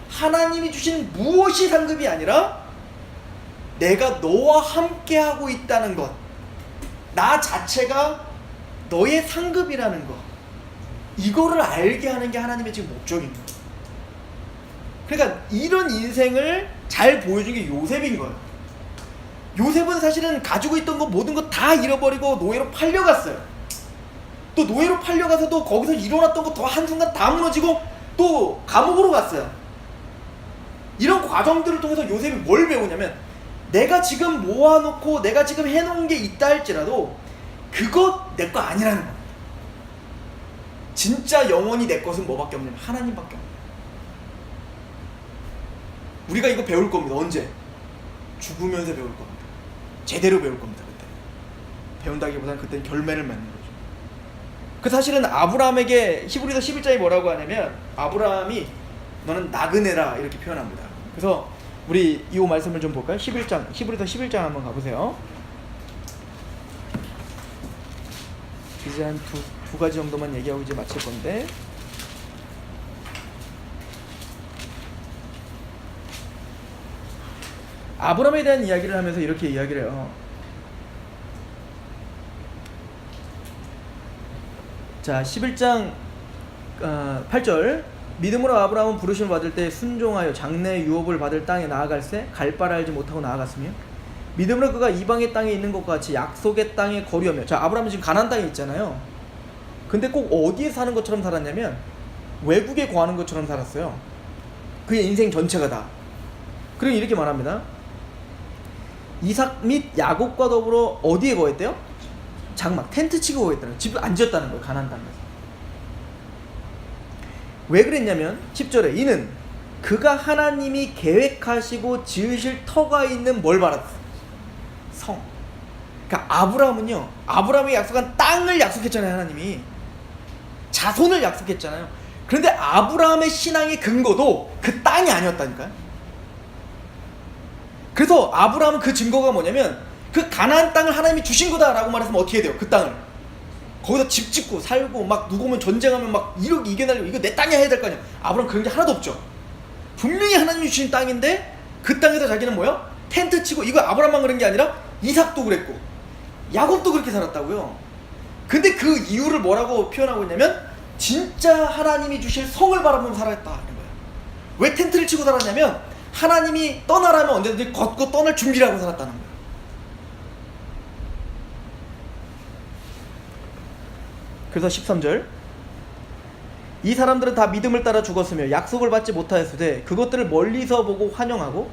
하나님이 주신 무엇이 상급이 아니라 내가 너와 함께 하고 있다는 것, 나 자체가 너의 상급이라는 것, 이거를 알게 하는 게 하나님의 지금 목적인 거예요. 그러니까 이런 인생을 잘 보여준 게 요셉인 거예요. 요셉은 사실은 가지고 있던 거 모든 거 다 잃어버리고 노예로 팔려갔어요. 또 노예로 팔려가서도 거기서 일어났던 거 더 한순간 다 무너지고 또 감옥으로 갔어요. 이런 과정들을 통해서 요셉이 뭘 배우냐면 내가 지금 모아놓고 내가 지금 해놓은 게 있다 할지라도 그것 내 거 아니라는 거예요. 진짜 영원히 내 것은 뭐밖에 없냐면 하나님밖에 없어요. 우리가 이거 배울 겁니다. 언제? 죽으면서 배울 겁니다. 제대로 배울 겁니다. 그때 배운다기보다는 그때는 결매를 맺는 거죠. 그 사실은 아브라함에게 히브리서 11장이 뭐라고 하냐면 아브라함이 너는 나그네라 이렇게 표현합니다. 그래서 우리 이 말씀을 좀 볼까요? 11장, 히브리서 11장 한번 가보세요. 이제 한 두 가지 정도만 얘기하고 이제 마칠 건데, 아브라함에 대한 이야기를 하면서 이렇게 이야기를 해요. 자, 11장 8절 믿음으로 아브라함은 부르심을 받을 때 순종하여 장래의 유업을 받을 땅에 나아갈새 갈 바를 알지 못하고 나아갔으며 믿음으로 그가 이방의 땅에 있는 것과 같이 약속의 땅에 거류하며. 자, 아브라함은 지금 가나안 땅에 있잖아요. 근데 꼭 어디에 사는 것처럼 살았냐면 외국에 거하는 것처럼 살았어요. 그의 인생 전체가 다. 그리고 이렇게 말합니다. 이삭 및 야곱과 더불어 어디에 거했대요? 장막, 텐트 치고 거했다는, 집을 안 지었다는 거예요. 가나안 땅에서. 왜 그랬냐면 10절에 이는 그가 하나님이 계획하시고 지으실 터가 있는 뭘 바랐어요? 성. 그러니까 아브라함은요, 아브라함이 약속한 땅을 약속했잖아요. 하나님이 자손을 약속했잖아요. 그런데 아브라함의 신앙의 근거도 그 땅이 아니었다니까요. 그래서 아브라함은 그 증거가 뭐냐면 그 가나안 땅을 하나님이 주신 거다라고 말했으면 어떻게 돼요? 그 땅을 거기서 집 짓고 살고 막 누구 오면 전쟁하면 막 이렇게 이겨내려고 이거 내 땅이야 해야 될 거 아니야. 아브라함 그런 게 하나도 없죠. 분명히 하나님이 주신 땅인데 그 땅에서 자기는 뭐야? 텐트 치고. 이거 아브라함만 그런 게 아니라 이삭도 그랬고 야곱도 그렇게 살았다고요. 근데 그 이유를 뭐라고 표현하고 있냐면 진짜 하나님이 주실 성을 바라보며 살았다는 거예요. 왜 텐트를 치고 살았냐면 하나님이 떠나라면 언제든지 걷고 떠날 준비를 하고 살았다는 거예요. 그래서 13절 이 사람들은 다 믿음을 따라 죽었으며 약속을 받지 못하였으되 그것들을 멀리서 보고 환영하고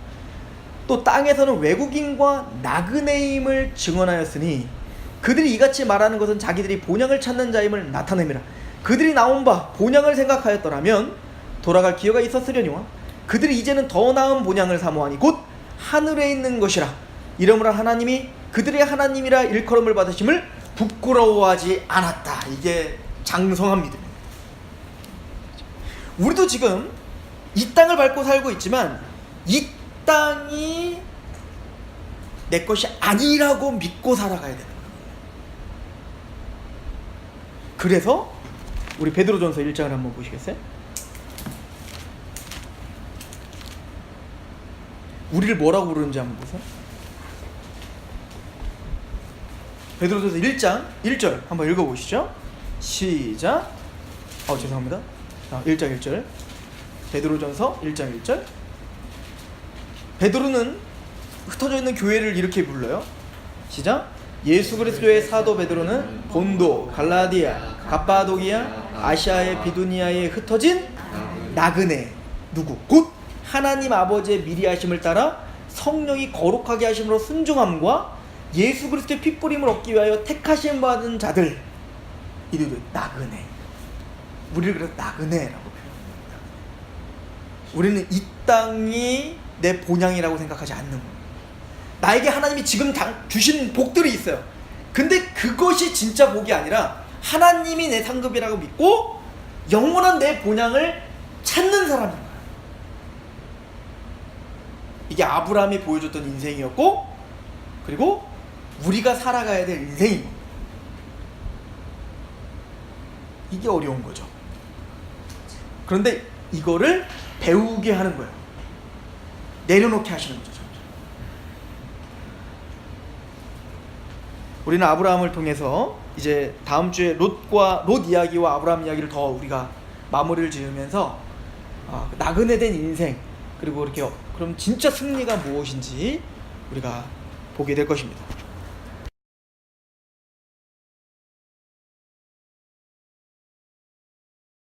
또 땅에서는 외국인과 나그네임을 증언하였으니 그들이 이같이 말하는 것은 자기들이 본향을 찾는 자임을 나타냅니다. 그들이 나온 바 본향을 생각하였더라면 돌아갈 기회가 있었으려니와 그들이 이제는 더 나은 본향을 사모하니 곧 하늘에 있는 것이라. 이러므로 하나님이 그들의 하나님이라 일컬음을 받으심을 부끄러워하지 않았다. 이게 장성한 믿음입니다. 우리도 지금 이 땅을 밟고 살고 있지만 이 땅이 내 것이 아니라고 믿고 살아가야 되는 거예요. 그래서 우리 베드로전서 1장을 한번 보시겠어요? 우리를 뭐라고 부르는지 한번 보세요. 베드로전서 1장 1절 한번 읽어보시죠. 시작. 죄송합니다. 1장 1절. 베드로전서 1장 1절. 베드로는 흩어져 있는 교회를 이렇게 불러요. 시작. 예수 그리스도의 사도 베드로는 본도, 갈라디아, 갑바도기아, 아시아의 비두니아에 흩어진 나그네 누구? 곧 하나님 아버지의 미리 하심을 따라 성령이 거룩하게 하심으로 순종함과 예수 그리스도의 핏부림을 얻기 위하여 택하심 받은 자들, 이들도 나그네. 우리를 그래서 나그네라고 표현합니다. 우리는 이 땅이 내 본향이라고 생각하지 않는 거예요. 나에게 하나님이 지금 주신 복들이 있어요. 근데 그것이 진짜 복이 아니라 하나님이 내 상급이라고 믿고 영원한 내 본향을 찾는 사람인 거예요. 이게 아브라함이 보여줬던 인생이었고, 그리고 우리가 살아가야 될 인생인 거예요. 이게 어려운 거죠. 그런데 이거를 배우게 하는 거예요. 내려놓게 하시는 거죠. 우리는 아브라함을 통해서 이제 다음 주에 롯 이야기와 아브라함 이야기를 더 우리가 마무리를 지으면서 나그네된 인생, 그리고 이렇게 그럼 진짜 승리가 무엇인지 우리가 보게 될 것입니다.